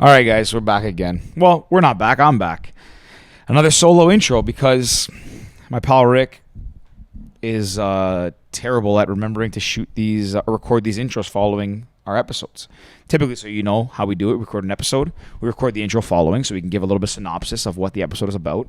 All right, guys, we're back again. Well, we're not back. I'm back. Another solo intro because my pal Rick is terrible at remembering to shoot these, record these intros following our episodes. Typically, so you know how we do it, we record an episode, we record the intro following so we can give a little bit of synopsis of what the episode is about.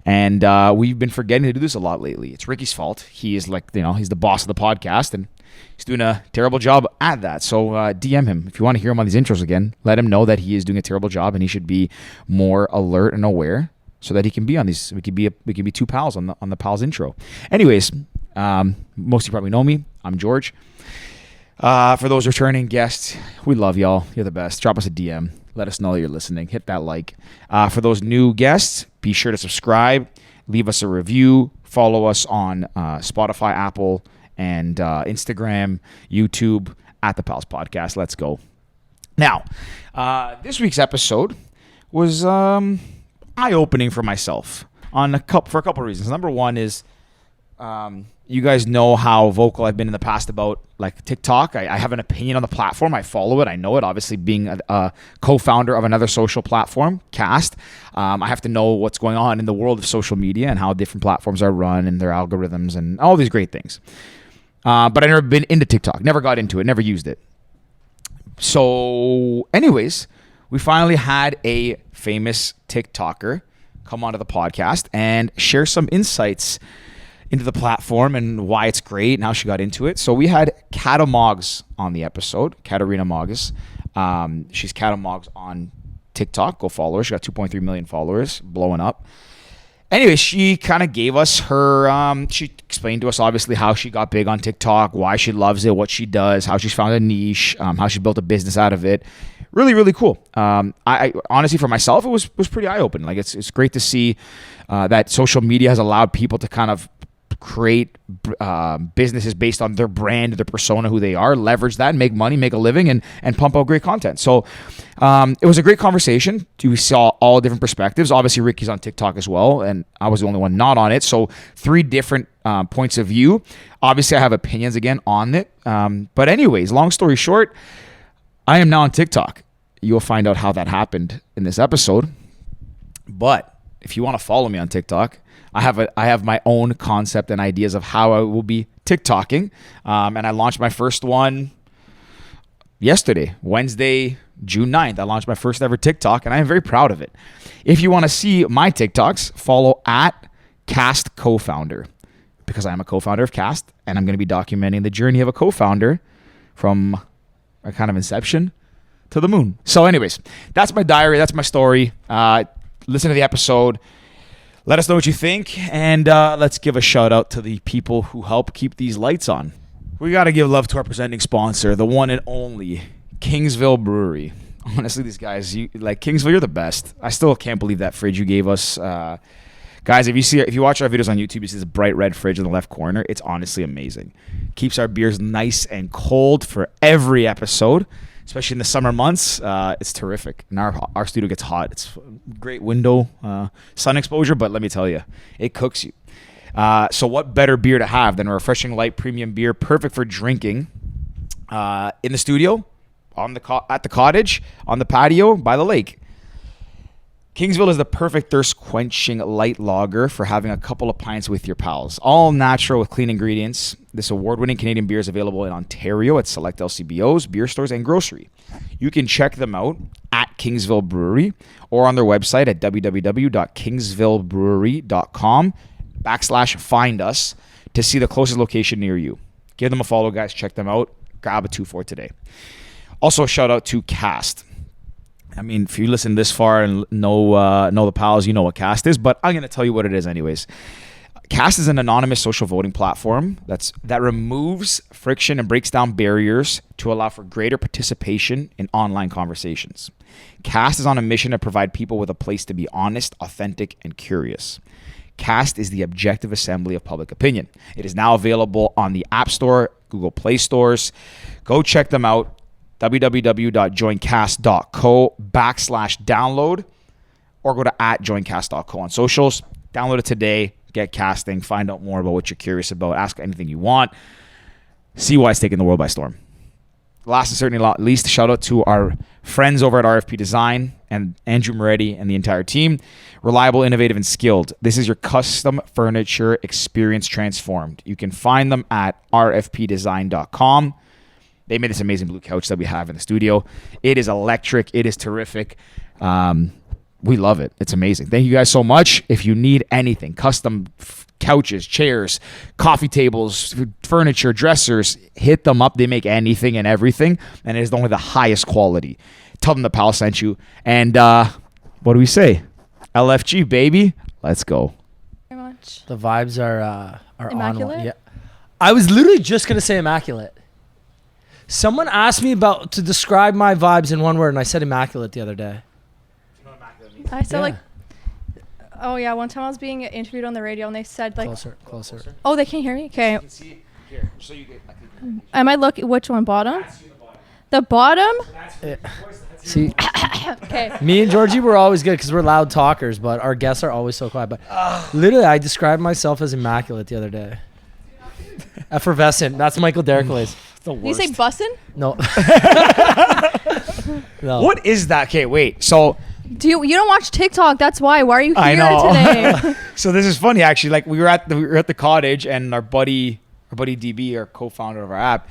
And we've been forgetting to do this a lot lately. It's Ricky's fault. He is he's the boss of the podcast and he's doing a terrible job at that. So DM him. If you want to hear him on these intros again, let him know that he is doing a terrible job and he should be more alert and aware so that he can be on these. We can be two pals on the pals intro. Anyways, most of you probably know me. I'm George. For those returning guests, we love y'all. You're the best. Drop us a DM. Let us know that you're listening. Hit that like. For those new guests, be sure to subscribe. Leave us a review. Follow us on Spotify, Apple, and Instagram, YouTube, at the Pals Podcast. Let's go. Now, this week's episode was eye-opening for myself for a couple of reasons. Number one is you guys know how vocal I've been in the past about like TikTok. I have an opinion on the platform. I follow it. I know it. Obviously, being a co-founder of another social platform, Cast, I have to know what's going on in the world of social media and how different platforms are run and their algorithms and all these great things. But I've never been into TikTok. Never got into it. Never used it. So anyways, we finally had a famous TikToker come onto the podcast and share some insights into the platform and why it's great and how she got into it. So we had Moguš on the episode, Katarina Moguš. She's Moguš on TikTok. Go follow her. She got 2.3 million followers, blowing up. Anyway, she kind of gave us her, she explained to us obviously how she got big on TikTok, why she loves it, what she does, how she's found a niche, how she built a business out of it. Really, really cool. I honestly, for myself, it was pretty eye-opening. Like it's great to see that social media has allowed people to kind of create businesses based on their brand, their persona, who they are, leverage that, make money, make a living, and pump out great content. So it was a great conversation. We saw all different perspectives. Obviously, Ricky's on TikTok as well, and I was the only one not on it. So 3 different points of view. Obviously, I have opinions again on it. But anyways, long story short, I am now on TikTok. You'll find out how that happened in this episode. But if you want to follow me on TikTok, I have my own concept and ideas of how I will be TikToking. And I launched my first one yesterday, Wednesday, June 9th. I launched my first ever TikTok, and I am very proud of it. If you want to see my TikToks, follow at Cast Co-Founder, because I am a co-founder of Cast, and I'm going to be documenting the journey of a co-founder from a kind of inception to the moon. So anyways, that's my diary. That's my story. Listen to the episode. Let us know what you think, and let's give a shout out to the people who help keep these lights on. We got to give love to our presenting sponsor, the one and only Kingsville Brewery. Honestly, these guys, Kingsville, you're the best. I still can't believe that fridge you gave us. Guys, if you watch our videos on YouTube, you see this bright red fridge in the left corner. It's honestly amazing. Keeps our beers nice and cold for every episode, especially in the summer months. It's terrific. And our studio gets hot. It's great window sun exposure, but let me tell you, it cooks you. So what better beer to have than a refreshing light premium beer, perfect for drinking in the studio, at the cottage, on the patio, by the lake. Kingsville is the perfect thirst-quenching light lager for having a couple of pints with your pals. All natural with clean ingredients. This award-winning Canadian beer is available in Ontario at select LCBOs, beer stores, and grocery. You can check them out at Kingsville Brewery or on their website at www.kingsvillebrewery.com/find us to see the closest location near you. Give them a follow, guys. Check them out. Grab a 2 for today. Also, shout out to Cast. I mean, if you listen this far and know the pals, you know what Cast is, but I'm going to tell you what it is anyways. Cast is an anonymous social voting platform that removes friction and breaks down barriers to allow for greater participation in online conversations. Cast is on a mission to provide people with a place to be honest, authentic, and curious. Cast is the objective assembly of public opinion. It is now available on the App Store, Google Play Stores. Go check them out. www.joincast.co/download or go to @joincast.co on socials. Download it today. Get casting. Find out more about what you're curious about. Ask anything you want. See why it's taking the world by storm. last and certainly not least, shout out to our friends over at RFP Design and Andrew Moretti and the entire team. Reliable, innovative, and skilled. This is your custom furniture experience transformed. You can find them at rfpdesign.com. They made this amazing blue couch that we have in the studio. It is electric. It is terrific. We love it. It's amazing. Thank you guys so much. If you need anything, custom couches, chairs, coffee tables, furniture, dressers, hit them up. They make anything and everything, and it is only the highest quality. Tell them the pal sent you. And what do we say? LFG, baby. Let's go. Very much. The vibes are Immaculate? on. Yeah. I was literally just going to say immaculate. Someone asked me to describe my vibes in one word, and I said immaculate the other day. I said oh yeah, one time I was being interviewed on the radio and they said like, Closer. oh, they can't hear me? Okay. You can see here. So you get, Am I looking, which one, bottom? The bottom? See, Okay. me and Georgie were always good because we're loud talkers, but our guests are always so quiet. But literally, I described myself as immaculate the other day. Effervescent. That's Michael Derrickles. the Did you worst. say bussin'? No. No. What is that? Okay, wait. So You don't watch TikTok, that's why. Why are you I here know. today? So this is funny actually. Like we were at the cottage, and our buddy DB, our co-founder of our app,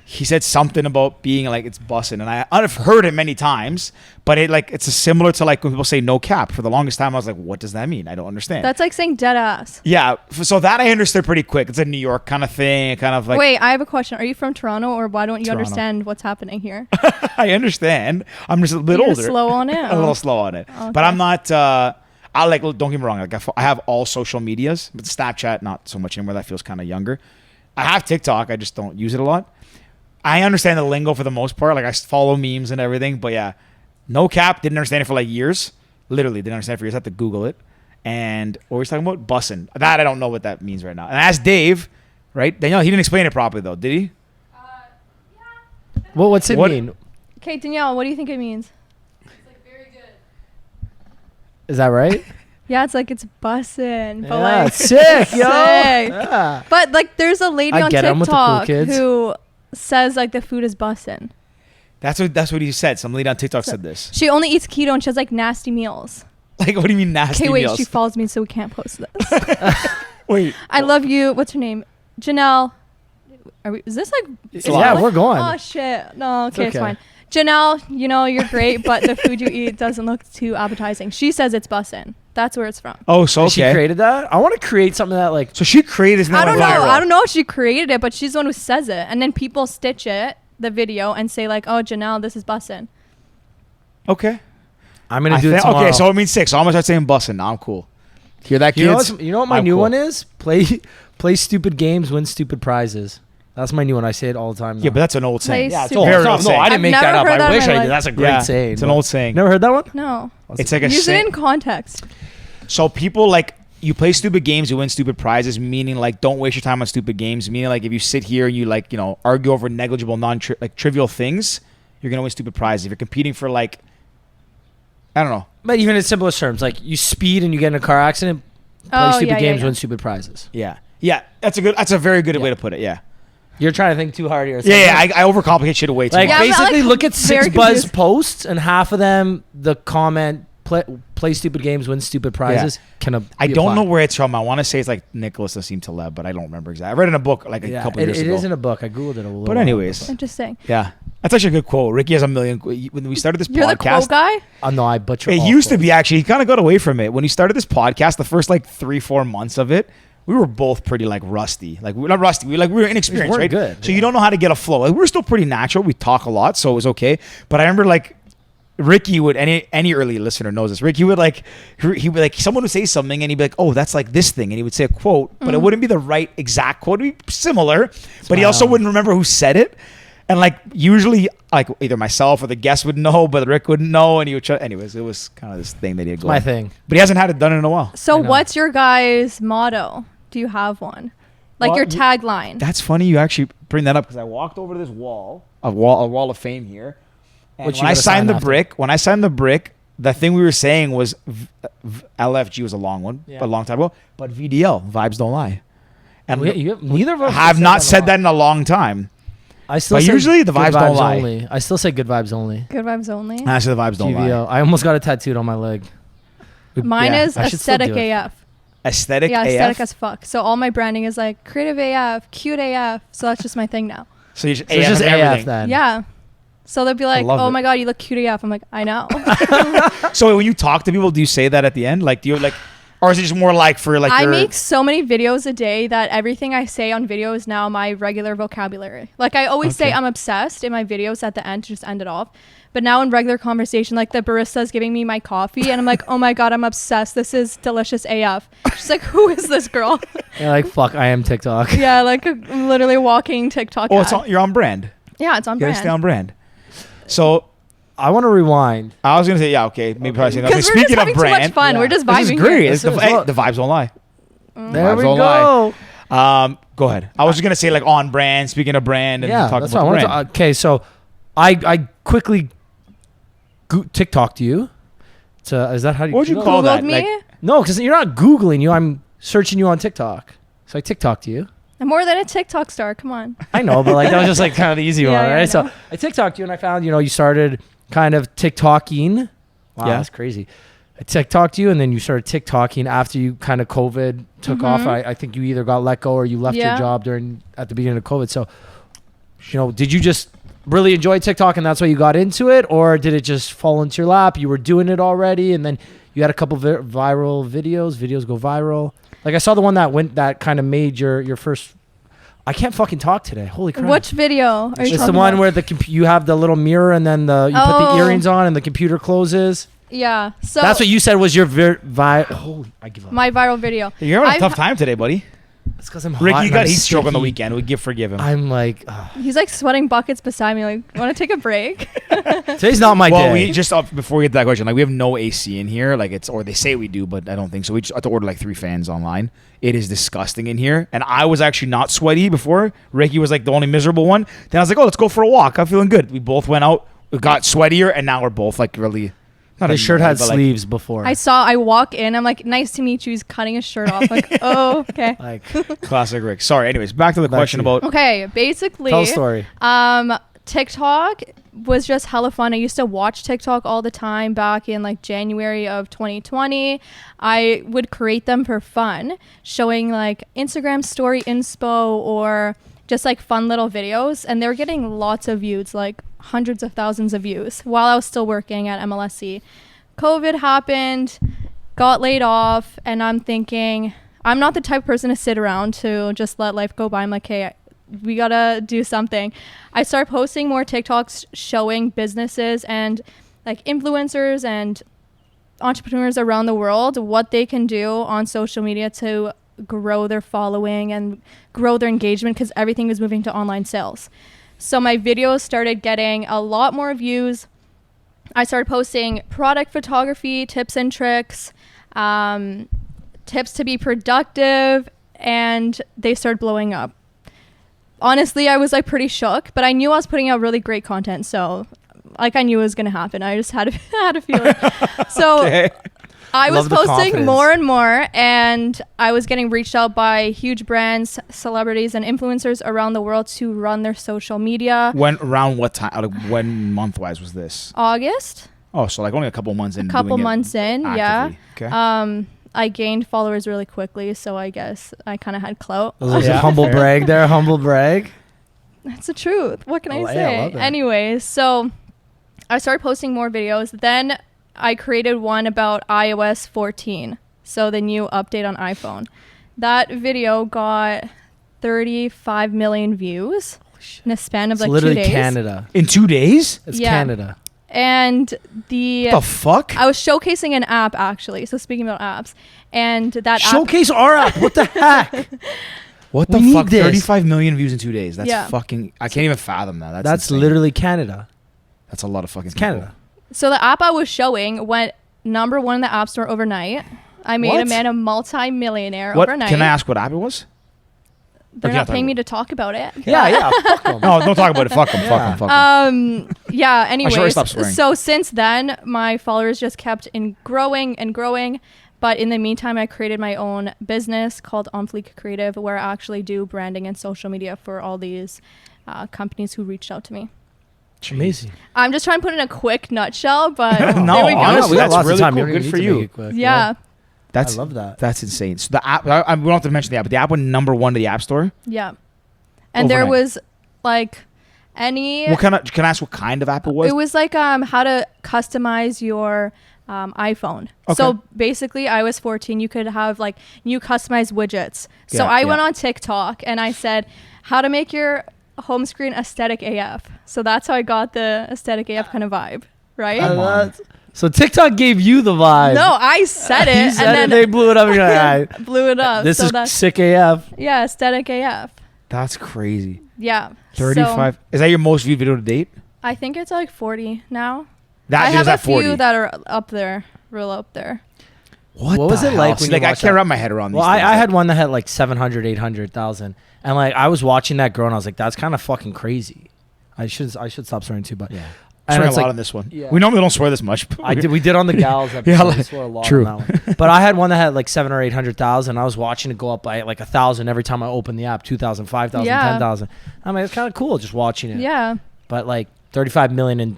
he said something about being like it's bussin', and I've heard it many times, but it's similar to like when people say no cap. For the longest time, I was like, what does that mean? I don't understand. That's like saying dead ass. Yeah, so that I understood pretty quick. It's a New York kind of thing, kind of like. Wait, I have a question. Are you from Toronto, or why don't you Toronto. understand what's happening here? I understand. I'm just a bit You're older. slow on it? A little slow on it, Okay. but I'm not. I like. Don't get me wrong. Like I have all social medias, but Snapchat not so much anymore. That feels kind of younger. I have TikTok. I just don't use it a lot. I understand the lingo for the most part. Like I follow memes and everything, but yeah, no cap. Didn't understand it for like years. Literally didn't understand it for years. I had to Google it. And what were we talking about? Bussin'. That I don't know what that means right now. And I asked Dave, right? Danielle, he didn't explain it properly though, did he? Well, what's it mean? Okay, Danielle, what do you think it means? Is that right? Yeah, it's like it's bussin', but Yeah, like sick, yo. sick. Yeah. But like, there's a lady I on get it, I'm with the cool TikTok kids. who says like the food is bussin'. That's what he said. Some lady on TikTok said this. She only eats keto and she has like nasty meals. Like, what do you mean nasty Okay, wait, meals? she follows me, so we can't post this. Wait. I love you. What's her name? Janelle. Is this like? Yeah, we're going. Oh shit! No, okay, it's okay. fine. Janelle, you know you're great, but the food you eat doesn't look too appetizing. She says it's bussin'. That's where it's from. Oh, so okay. She created that? I want to create something that like. So she created. I don't know. Viral. I don't know if she created it, but she's the one who says it, and then people stitch it, the video, and say like, "Oh, Janelle, this is bussin'." Okay. I'm gonna do it tomorrow. Okay, so it means 6. So I'm gonna start saying bussin'. Now I'm cool. Hear that, kids? You know what my I'm new cool. one is? Play stupid games, win stupid prizes. That's my new one. I say it all the time now. Yeah, but that's an old saying. Play Yeah, it's stupid- old. Very no, old no, saying. I I've didn't make never that up. heard that I in wish my I life. did. That's a great Yeah, saying. it's an but- old saying. Never heard that one? No. It's like a Use it saying. in context. So people like you play stupid games, you win stupid prizes. Meaning like don't waste your time on stupid games. Meaning like if you sit here and you like argue over negligible, trivial things, you're gonna win stupid prizes. If you're competing for like, I don't know. But even in simplest terms, like you speed and you get in a car accident, play stupid games, win stupid prizes. Yeah, that's a very good way to put it. Yeah. You're trying to think too hard here. Yeah, I overcomplicate shit way too Like much. Yeah, but, basically, like, look at very 6 buzz confused. posts, and half of them, the comment play stupid games, win stupid prizes. I don't know where it's from. I want to say it's like Nicholas Nassim Taleb, but I don't remember exactly. I read it in a book like a couple years ago. It is in a book. I googled it a little. But anyways, Interesting. yeah, that's actually a good quote. Ricky has a million. When we started this You're the quote podcast, guy? no, I butcher. it all used to quotes. be actually. He kind of got away from it when he started this podcast. The first like 3-4 months of it, we were both pretty like rusty. Like we're not rusty. We were inexperienced, weren't right? good, So you don't know how to get a flow. Like we were still pretty natural. We talk a lot, so it was okay. But I remember like Ricky would any early listener knows this. Ricky would he would like someone would say something and he'd be like, "Oh, that's like this thing," and he would say a quote, but it wouldn't be the right exact quote. It'd be similar, but he also wouldn't remember who said it. And like usually, like either myself or the guest would know, but Rick wouldn't know, and he would try. Anyways, it was kind of this thing that he had going. My thing. But he hasn't had it done in a while. So I know. what's your guys' motto? Do you have one? Like Well, your tagline? That's funny. You actually bring that up because I walked over to this wall a wall of fame here. And Which you when I gotta signed sign the after. brick, the thing we were saying was LFG was a long one, Yeah. a long time ago. But VDL, vibes don't lie. And Neither of us have not said that in a long time. I still But say usually the good vibes don't lie. only. I still say good vibes only. Good vibes only. Actually, the vibes don't lie. GVO. I almost got it tattooed on my leg. Mine Yeah, is I should still aesthetic do it. AF. Aesthetic Yeah, AF. aesthetic as fuck. So all my branding is like creative AF, cute AF. So that's just my thing now. So you just So it's AF just and AF everything. then. Yeah. So they'll be like, love "Oh it. my god, you look cute AF." I'm like, "I know." So when you talk to people, do you say that at the end? Like, do you like, or is it just more like for like I your? make so many videos a day that everything I say on video is now my regular vocabulary. Like I always say Okay. I'm obsessed in my videos at the end to just end it off. But now in regular conversation, like the barista's giving me my coffee and I'm like, "Oh my god, I'm obsessed. This is delicious AF." She's like, "Who is this girl?" You're like, fuck, I am TikTok. Yeah, like I'm literally walking TikTok. Oh, ad. it's on, you're on brand. Yeah, it's on You gotta brand. stay on brand. So I want to rewind. I was gonna say, yeah, okay, maybe probably say nothing. Because we're just Speaking having of too much brand, fun. yeah. We're just this is vibing great. here. It's the, This is hey, what- the vibes don't lie. There Vibes we don't go. Go ahead. I was just gonna say like on brand. Speaking of brand, and Yeah, talk that's about what I the wanted brand. to. Okay, so I quickly TikTok to you. Is that how you? What'd you no. call Googled that? me. Like- No, because you're not Googling you. I'm searching you on TikTok. So I TikTok to you. I'm more than a TikTok star. Come on. I know, but like that was just like kind of the easy Yeah, one, yeah, I right? So know. I TikToked you and I found, you started kind of TikToking. Wow, Yeah. that's crazy. I TikToked you and then you started TikToking after you kind of COVID took off. I think you either got let go or you left your Yeah. job at the beginning of COVID. So, did you just really enjoy TikTok and that's why you got into it? Or did it just fall into your lap? You were doing it already and then you had a couple viral videos go viral. Like I saw the one that kind of made your first. I can't fucking talk today. Holy crap. Which video are you It's the talking one about? where you have the little mirror and then you put the Oh. earrings on and the computer closes. Yeah. So That's what you said was your holy, I give up. my viral video. You're having a I've- tough time today, buddy. It's because I'm hot. Ricky and got I'm heat stroke on the sticky. weekend. We forgive him. I'm like, He's like sweating buckets beside me. Like, want to take a break? today's not my Well, day. we just before we get to that question, like we have no AC in here, like or they say we do, but I don't think so. We just have to order like 3 fans online. It is disgusting in here, and I was actually not sweaty before. Ricky was like the only miserable one. Then I was like, oh, let's go for a walk. I'm feeling good. We both went out, we got sweatier, and now we're both like really. Not His shirt annoyed, had but, like, sleeves before. I walk in. I'm like, "Nice to meet you." He's cutting his shirt off. Like, oh, okay. like, classic Rick. Sorry. Anyways, back to the Back question to you. about. Okay, basically, tell a story. TikTok was just hella fun. I used to watch TikTok all the time back in like January of 2020. I would create them for fun, showing like Instagram story inspo or just like fun little videos. And they were getting lots of views, like hundreds of thousands of views while I was still working at MLSC. COVID happened, got laid off, and I'm thinking, I'm not the type of person to sit around to just let life go by. I'm like, hey, we gotta do something. I started posting more TikToks showing businesses and like influencers and entrepreneurs around the world what they can do on social media to grow their following and grow their engagement, because everything was moving to online sales. So my videos started getting a lot more views. I started posting product photography, tips and tricks, tips to be productive, and they started blowing up. Honestly, I was like pretty shook, but I knew I was putting out really great content, so like I knew it was gonna happen. I just had a feeling. So Okay. I was Love the posting confidence. more and more, and I was getting reached out by huge brands, celebrities, and influencers around the world to run their social media. When around what time? Like when month wise was this? August, Oh, so like only a couple months in. a couple doing it months in, yeah. actively. Okay. I gained followers really quickly, so I guess I kind of had clout. A little Yeah. humble brag there, humble brag. That's the truth. What can I Oh, yeah, I say? love that. Anyways, so I started posting more videos. Then I created one about iOS 14, so the new update on iPhone. That video got 35 million views in a span of It's like 2 literally days. Canada. In 2 days? It's Yeah. Canada. And What the fuck? I was showcasing an app actually. So speaking about apps, and that app, Showcase our app. What the heck? What the We fuck? need this. 35 million views in 2 days. That's Yeah. fucking. I can't even fathom that. That's insane. literally Canada. That's a lot of fucking. It's Canada. so the app I was showing went number 1 in the App Store overnight. I made a What? man a multi-millionaire What? overnight. Can I ask what app it was? They're Okay, not I'll talk paying me about to talk about it. Yeah, yeah. Fuck 'em. No, don't talk about it. Fuck them. Fuck them. Fuck them. Yeah, anyways, stop swearing. so since then my followers just kept growing and growing, but in the meantime I created my own business called On Fleek Creative, where I actually do branding and social media for all these companies who reached out to me. Amazing. I'm just trying to put it in a quick nutshell, but No, there we go. honestly, we got that's lots of really time. cool. You don't Good need for to you. make it quick. Yeah. I love that. That's insane. So the app, we don't have to mention the app, but the app went number 1 to the App Store. Yeah. And there Overnight. was like any. Can I ask what kind of app it was? It was like how to customize your iPhone. Okay. So basically, iOS 14, you could have like new customized widgets. So Yeah, I yeah. went on TikTok and I said, how to make your home screen aesthetic AF. So that's how I got the aesthetic AF kind of vibe, right? Come on. So TikTok gave you the vibe. No, I said it, You said and it, then they blew it up. And you're like, blew it up. this so is that's, sick AF. yeah, aesthetic AF. That's crazy. Yeah. 35. So Is that your most viewed video to date? I think it's like 40 now. That I video's have a at 40. few that are up there, real up there. What was the it like hell? when See, you like I watched can't that? wrap my head around these Well, things. I had one that had like 700, 800,000. And like I was watching that grow and I was like, that's kind of fucking crazy. I should stop swearing too, but Yeah. and Swearing it's a lot like- on this one. Yeah. We normally don't swear this much. But we did on the gals episode. Yeah, We like- swore a lot true. on that one. But I had one that had like 700 or 800,000. I was watching it go up by like 1,000 every time I opened the app, 2,000, 5,000, Yeah. 10,000. I mean, it's kind of cool just watching it. Yeah. But like 35 million in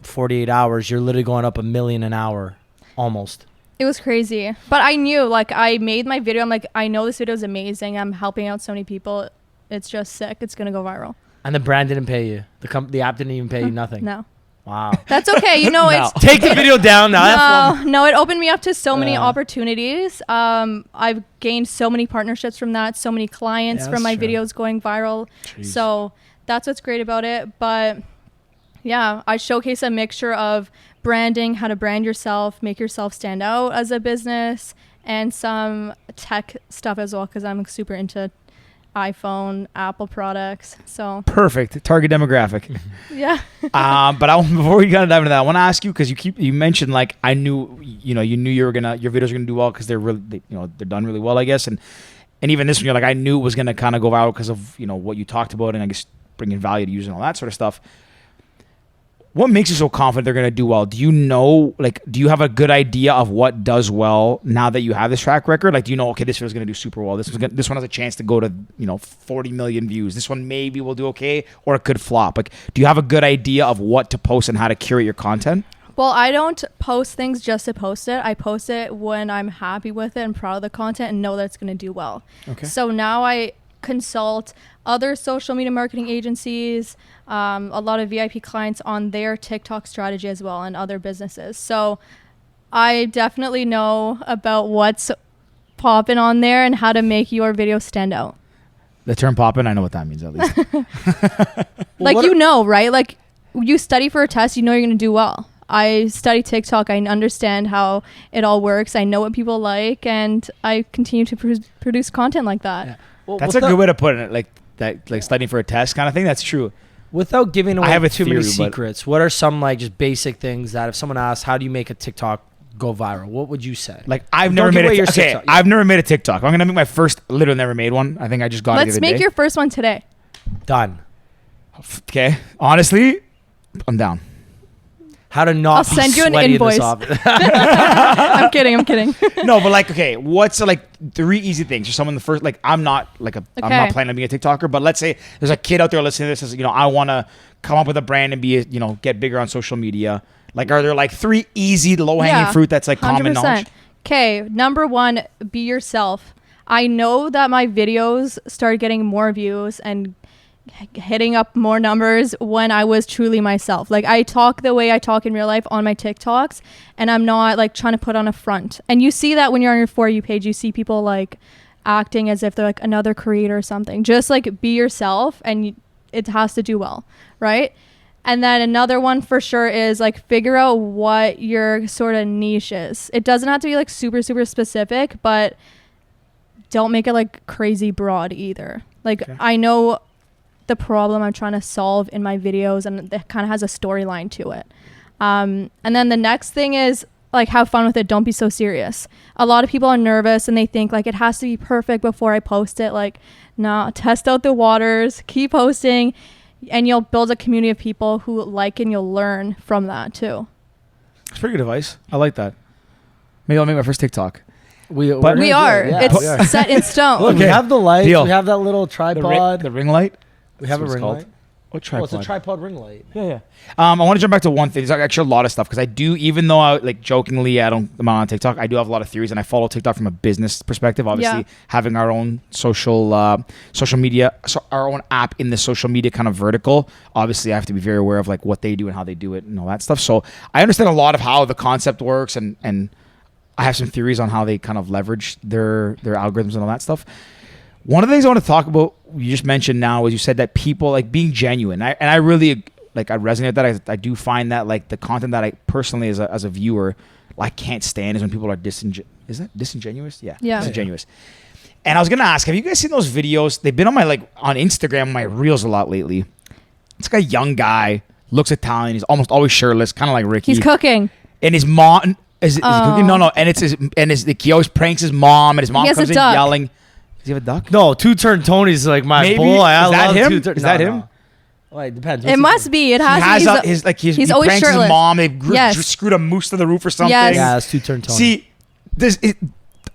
48 hours, you're literally going up 1 million an hour almost. It was crazy. But I knew, like, I made my video. I'm like, I know this video is amazing. I'm helping out so many people. It's just sick. It's going to go viral. And the brand didn't pay you. The app didn't even pay you nothing. No. Wow. That's okay. You know, No. it's... Take the video down now. No, it opened me up to so many Yeah. opportunities. I've gained so many partnerships from that, so many clients Yeah, from my that's true. videos going viral. Jeez. So that's what's great about it. But yeah, I showcase a mixture of branding, how to brand yourself, make yourself stand out as a business, and some tech stuff as well, because I'm super into iPhone, Apple products. So Perfect target demographic. yeah. But before we kind of dive into that, I want to ask you because you mentioned like I knew you knew your videos are gonna do well because they're really they're done really well, I guess, and even this one you're like I knew it was gonna kind of go viral because of what you talked about and I guess bringing value to users and all that sort of stuff. What makes you so confident they're going to do well? Do you know, do you have a good idea of what does well now that you have this track record? Like, do you know, okay, this video is going to do super well. This one has a chance to go to, 40 million views. This one maybe will do okay, or it could flop. Like, do you have a good idea of what to post and how to curate your content? Well, I don't post things just to post it. I post it when I'm happy with it and proud of the content and know that it's going to do well. Okay. So now I consult other social media marketing agencies, a lot of VIP clients on their TikTok strategy as well, and other businesses. So I definitely know about what's popping on there and how to make your video stand out. The term poppin', I know what that means at least. Right? Like you study for a test, you're going to do well. I study TikTok. I understand how it all works. I know what people like, and I continue to produce content like that. Yeah. Well, That's a good way to put it. Like studying for a test kind of thing. That's true. Without giving away I have a too many theory, but- secrets, what are some like just basic things that if someone asks, how do you make a TikTok go viral? What would you say? Like I've Don't never give made away a your okay. TikTok. Yeah. I've never made a TikTok. I'm gonna make my first. Literally never made one. I think I just got it Let's the other make day. your first one today. Done. Okay. Honestly, I'm down. How to not I'll be send you an sweaty in this invoice. office. I'm kidding. No, but okay, what's 3 easy things for someone the first I'm not I'm not planning on being a TikToker, but let's say there's a kid out there listening to this says, I want to come up with a brand and be get bigger on social media. Are there 3 easy low hanging fruit that's common knowledge? Okay, number 1, be yourself. I know that my videos started getting more views and hitting up more numbers when I was truly myself. I talk the way I talk in real life on my TikToks, and I'm not trying to put on a front. And you see that when you're on your For You page, you see people acting as if they're another creator or something. Just be yourself, and it has to do well, right? And then another one for sure is figure out what your sort of niche is. It doesn't have to be super, super specific, but don't make it crazy broad either. Okay. I know the problem I'm trying to solve in my videos, and it kind of has a storyline to it. And then the next thing is have fun with it. Don't be so serious. A lot of people are nervous and they think it has to be perfect before I post it. Nah, test out the waters, keep posting, and you'll build a community of people who and you'll learn from that too. It's pretty good advice. I like that. Maybe I'll make my first TikTok. We are. It's set in stone. Look, we Okay. have the lights. Deal. We have that little tripod. The ring light. We have a That's ring what light. it's What tripod? Well, it's a tripod ring light. Yeah. I want to jump back to one thing. There's actually a lot of stuff because I do, even though I like jokingly, I'm not on TikTok. I do have a lot of theories, and I follow TikTok from a business perspective. Obviously, having our own social media, our own app in the social media kind of vertical. Obviously, I have to be very aware of like what they do and how they do it and all that stuff. So I understand a lot of how the concept works, and I have some theories on how they kind of leverage their algorithms and all that stuff. One of the things I want to talk about, you just mentioned now, is you said that people like being genuine. I really like, I resonate with that. I do find that like the content that I personally as a viewer, I can't stand is when people are disingenuous? Yeah. Disingenuous. And I was going to ask, have you guys seen those videos? They've been on on Instagram, my reels a lot lately. It's like a young guy, looks Italian. He's almost always shirtless, kind of like Ricky. He's cooking. And his mom, is he cooking? No. And he always pranks his mom, and his mom comes in yelling. Does he have a duck? No, Two-Turn Tony's like my Maybe. boy. Is that him? Is that him? Well, it depends. It must be. It has to be. He always pranks shirtless. his mom. They screwed a moose to the roof or something. Yes. Yeah, it's Two-Turn Tony. See,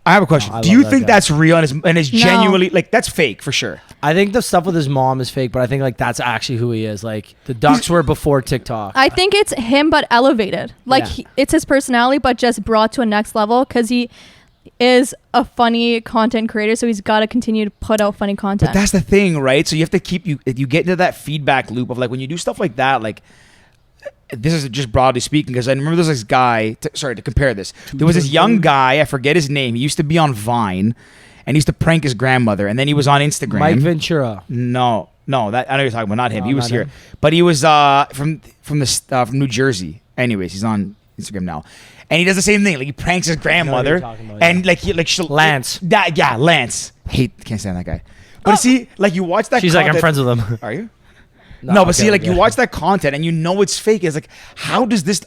I have a question. Do you think that's real and is genuinely like that's fake for sure? I think the stuff with his mom is fake, but I think like that's actually who he is. Like the ducks were before TikTok. I think it's him, but elevated. Like it's his personality, but just brought to a next level because he is a funny content creator, so he's got to continue to put out funny content. But that's the thing, right? So you have to keep you get into that feedback loop of like when you do stuff like that, like this is just broadly speaking, because I remember there's this guy, to compare this, there was this young guy, I forget his name, he used to be on Vine, and he used to prank his grandmother, and then he was on Instagram. Mike Ventura. No, that I know you're talking about, not him. No, he was here. But he was from New Jersey. Anyways, he's on Instagram now. And he does the same thing. Like he pranks his grandmother, and Lance. Lance. Can't stand that guy. But see, like you watch that. She's content, like, I'm friends with him. Are you? No, but see, like you watch that content and you know it's fake. It's like, how does this?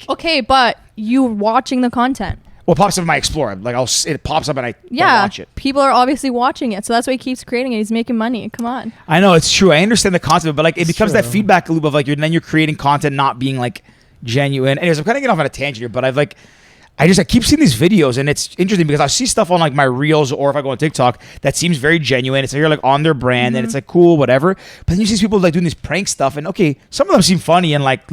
Okay, but you watching the content. Well, it pops up in my Explorer. Like it pops up and I watch it. People are obviously watching it, so that's why he keeps creating it. He's making money. Come on. I know it's true. I understand the concept, but like it becomes that feedback loop of like you're creating content not being like genuine. Anyways, I'm kind of getting off on a tangent here, but I keep seeing these videos, and it's interesting because I see stuff on like my reels, or if I go on TikTok, that seems very genuine. It's like you're like on their brand, and it's like cool, whatever. But then you see these people like doing this prank stuff, and okay, some of them seem funny and like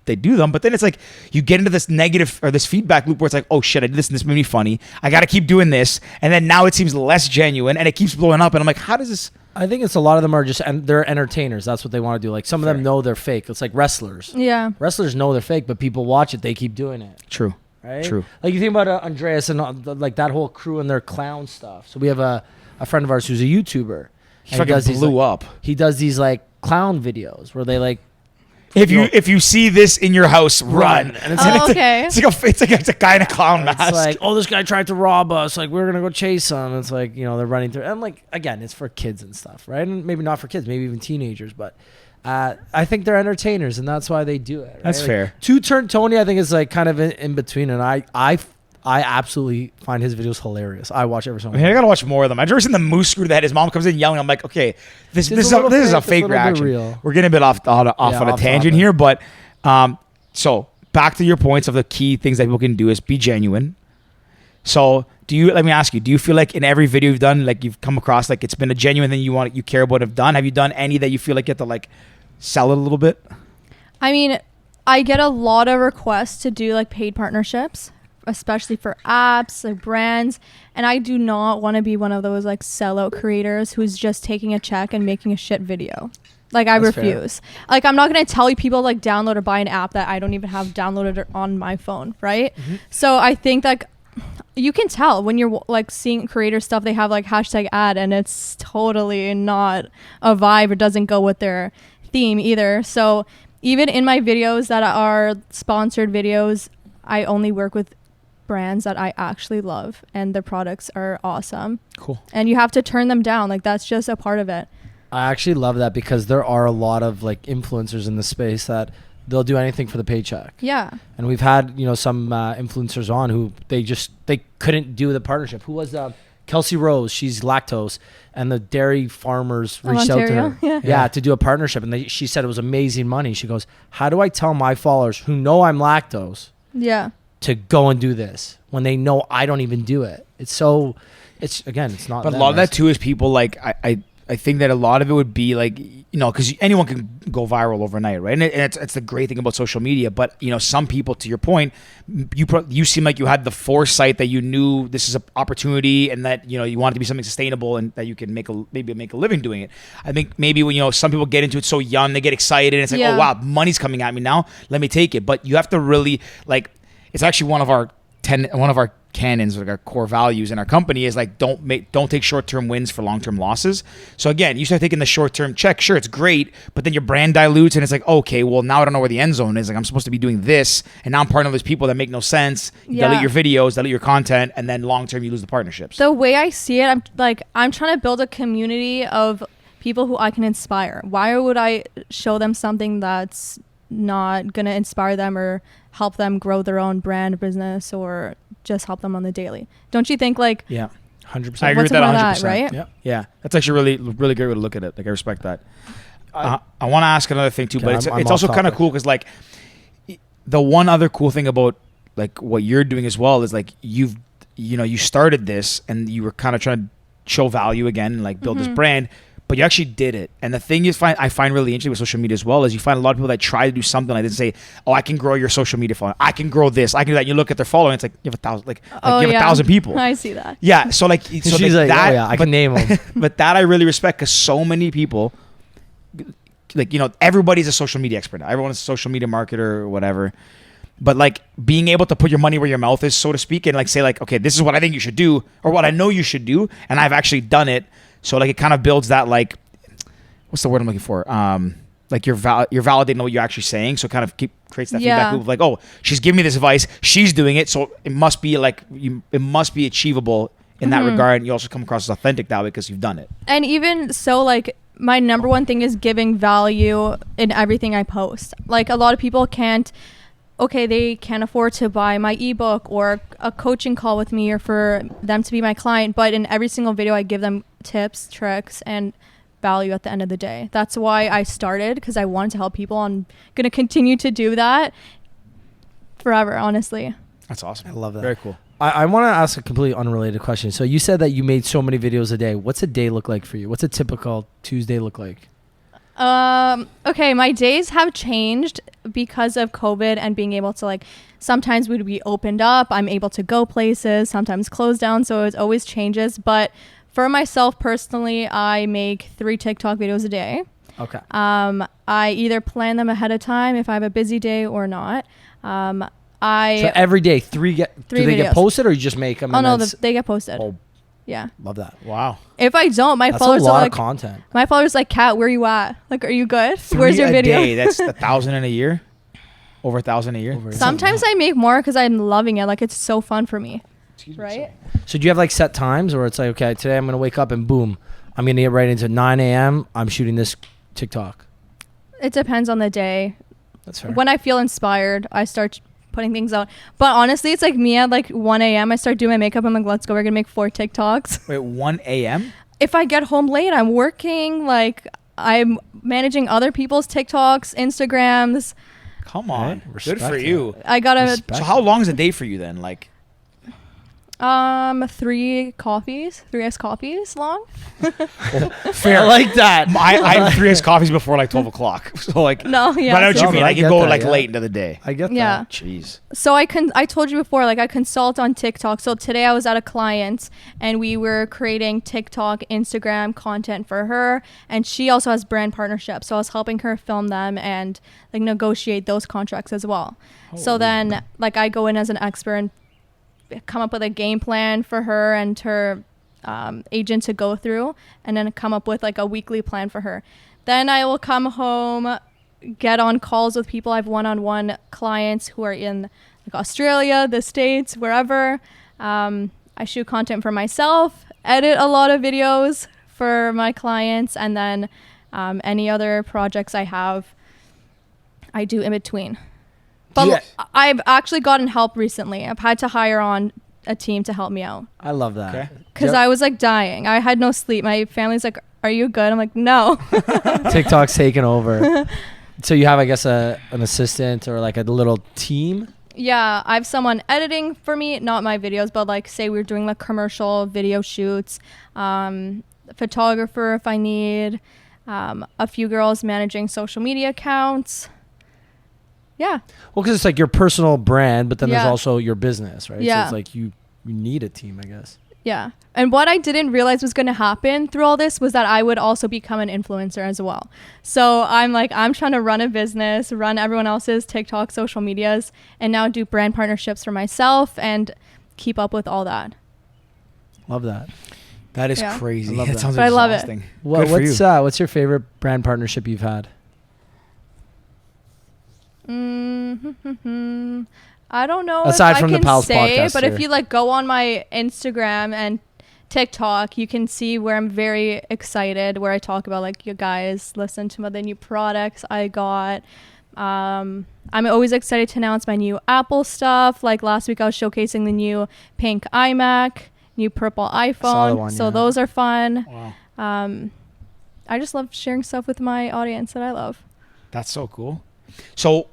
they do them, but then it's like you get into this negative or this feedback loop where it's like, oh shit, I did this and this made me funny. I got to keep doing this, and then now it seems less genuine, and it keeps blowing up, and I'm like, how does this? I think it's a lot of them are just they're entertainers. That's what they want to do. Like some of them know they're fake. It's like wrestlers. Yeah, wrestlers know they're fake, but people watch it. They keep doing it. True. Right? True. Like you think about Andreas and like that whole crew and their clown stuff. So we have a friend of ours who's a YouTuber. He fucking blew up. He does these like clown videos where they like. If you see this in your house, run. And it's a guy in a clown mask. It's like, oh, this guy tried to rob us. Like we're gonna go chase him. It's like they're running through. And like again, it's for kids and stuff, right? And maybe not for kids, maybe even teenagers, but. I think they're entertainers, and that's why they do it. Right? That's fair. Two-Turn Tony, I think, is like kind of in between, and I absolutely find his videos hilarious. I watch every single one. I gotta watch more of them. I've never seen the moose screw that his mom comes in yelling. I'm like, okay, this is a fake reaction. We're getting a bit off on a tangent here, but so back to your points of the key things that people can do is be genuine. So let me ask you, do you feel like in every video you've done, like you've come across, like it's been a genuine thing you care about have done? Have you done any that you feel like you have to like sell it a little bit? I mean, I get a lot of requests to do like paid partnerships, especially for apps, like brands. And I do not want to be one of those like sellout creators who's just taking a check and making a shit video. Like I refuse. Fair. Like I'm not going to tell you people like download or buy an app that I don't even have downloaded on my phone. Right. Mm-hmm. So I think like you can tell when you're like seeing creator stuff, they have like hashtag ad and it's totally not a vibe or doesn't go with their theme either. So even in my videos that are sponsored videos, I only work with brands that I actually love and their products are awesome. Cool. And you have to turn them down. Like that's just a part of it. I actually love that because there are a lot of like influencers in the space that they'll do anything for the paycheck. Yeah. And we've had, some influencers on who they couldn't do the partnership. Who was Kelsey Rose? She's lactose, and the dairy farmers reached out to her. Yeah, to do a partnership. And she said it was amazing money. She goes, how do I tell my followers who know I'm lactose to go and do this when they know I don't even do it? It's not. But a lot of that too is people like I think that a lot of it would be like, because anyone can go viral overnight, right? And it's the great thing about social media. But some people, to your point, you seem like you had the foresight that you knew this is an opportunity, and that you want it to be something sustainable, and that you can maybe make a living doing it. I think maybe when some people get into it so young, they get excited, and it's like, oh wow, money's coming at me now, let me take it. But you have to really like. It's actually one of our canons, like our core values in our company is like don't take short-term wins for long-term losses. So again, you start taking the short-term check, sure, it's great, but then your brand dilutes, and it's like, okay, well now I don't know where the end zone is. Like I'm supposed to be doing this, and now I'm partnering with these people that make no sense. You delete your videos, delete your content, and then long-term you lose the partnerships. The way I see it, I'm trying to build a community of people who I can inspire. Why would I show them something that's not gonna inspire them or help them grow their own brand business, or just help them on the daily? Don't you think like 100%? I agree with that 100%. Right? Yeah, that's actually really great way to look at it. Like I respect that. I want to ask another thing too, but it's also kind of cool because like the one other cool thing about like what you're doing as well is like you started this and you were kind of trying to show value again and like build this brand. But you actually did it. And the thing is, I find really interesting with social media as well is you find a lot of people that try to do something like this and say, oh, I can grow your social media following. I can grow this. I can do that. You look at their following. It's like, you have 1,000, you have 1,000 people. I see that. Yeah. So like, she's like that, I can name them. But that I really respect because so many people, like, everybody's a social media expert now. Everyone's a social media marketer or whatever. But like being able to put your money where your mouth is, so to speak, and like say like, okay, this is what I think you should do or what I know you should do. And I've actually done it. So like it kind of builds that like, what's the word I'm looking for? Like you're validating what you're actually saying. So it kind of creates that feedback loop of like, oh, she's giving me this advice. She's doing it. So it must be like, it must be achievable in that regard. And you also come across as authentic that way because you've done it. And even so, like my number one thing is giving value in everything I post. Like a lot of people they can't afford to buy my ebook or a coaching call with me or for them to be my client. But in every single video, I give them tips, tricks, and value at the end of the day. That's why I started, because I wanted to help people. I'm going to continue to do that forever, honestly. That's awesome. I love that. Very cool. I want to ask a completely unrelated question. So you said that you made so many videos a day. What's a day look like for you? What's a typical Tuesday look like? Okay, my days have changed because of COVID and being able to like, sometimes we'd be opened up, I'm able to go places, sometimes closed down, so it always changes. But for myself personally, I make 3 TikTok videos a day. Okay. I either plan them ahead of time if I have a busy day or not. So every day, do they get posted or you just make them? Oh no, they get posted. Oh, yeah. Love that. Wow. If I don't, my followers are like, a lot of content. My followers like, Kat, where you at? Like, are you good? 3 Where's your a video? day. That's 1,000 in a year. Over 1,000 a year. Sometimes I make more because I'm loving it. Like, it's so fun for me. Right? So do you have like set times or it's like, okay, today I'm going to wake up and boom, I'm going to get right into 9 a.m. I'm shooting this TikTok? It depends on the day. That's fair. When I feel inspired, I start putting things out. But honestly, it's like me at like 1 a.m. I start doing my makeup. I'm like, let's go. We're going to make 4 TikToks. Wait, 1 a.m.? If I get home late, I'm working. Like, I'm managing other people's TikToks, Instagrams. Come on. Right. Good for you. I got to... So how long is a day for you then? Like... 3 iced coffees long. Fair. I like that. I have 3 iced coffees before like 12 o'clock. So like, no, yeah. But I know what you mean. I can go that, like late into the day. I get yeah. that. Jeez. So I told you before, like I consult on TikTok. So today I was at a client and we were creating TikTok, Instagram content for her. And she also has brand partnerships. So I was helping her film them and like negotiate those contracts as well. So then like I go in as an expert and come up with a game plan for her and her agent to go through, and then come up with like a weekly plan for her. Then I will come home, get on calls with people. I have one-on-one clients who are in like Australia, the States, wherever. I shoot content for myself, edit a lot of videos for my clients, and then any other projects I have, I do in between. But I've actually gotten help recently. I've had to hire on a team to help me out. I love that. Because I was like dying. I had no sleep. My family's like, are you good? I'm like, no. TikTok's taken over. So you have, I guess, an assistant or like a little team? Yeah, I have someone editing for me, not my videos, but like say we're doing like commercial video shoots. photographer if I need, a few girls managing social media accounts. Yeah. Well, because it's like your personal brand, but then there's Yeah. also your business, right? Yeah. So it's like you need a team, I guess. Yeah. And what I didn't realize was going to happen through all this was that I would also become an influencer as well. So I'm trying to run a business, run everyone else's TikTok social medias, and now do brand partnerships for myself and keep up with all that. Love that. That is Yeah. crazy. I love That that. sounds But I love it. exhausting. Good for you. What's your favorite brand partnership you've had? I don't know Aside if I from the can Pals say, podcast but here. if you like go on my Instagram and TikTok, you can see where I'm very excited, where I talk about like, you guys listen to the new products I got. I'm always excited to announce my new Apple stuff. Like last week I was showcasing the new pink iMac, new purple iPhone. one, So yeah. those are fun. Wow. I just love sharing stuff with my audience that I love. That's so cool. So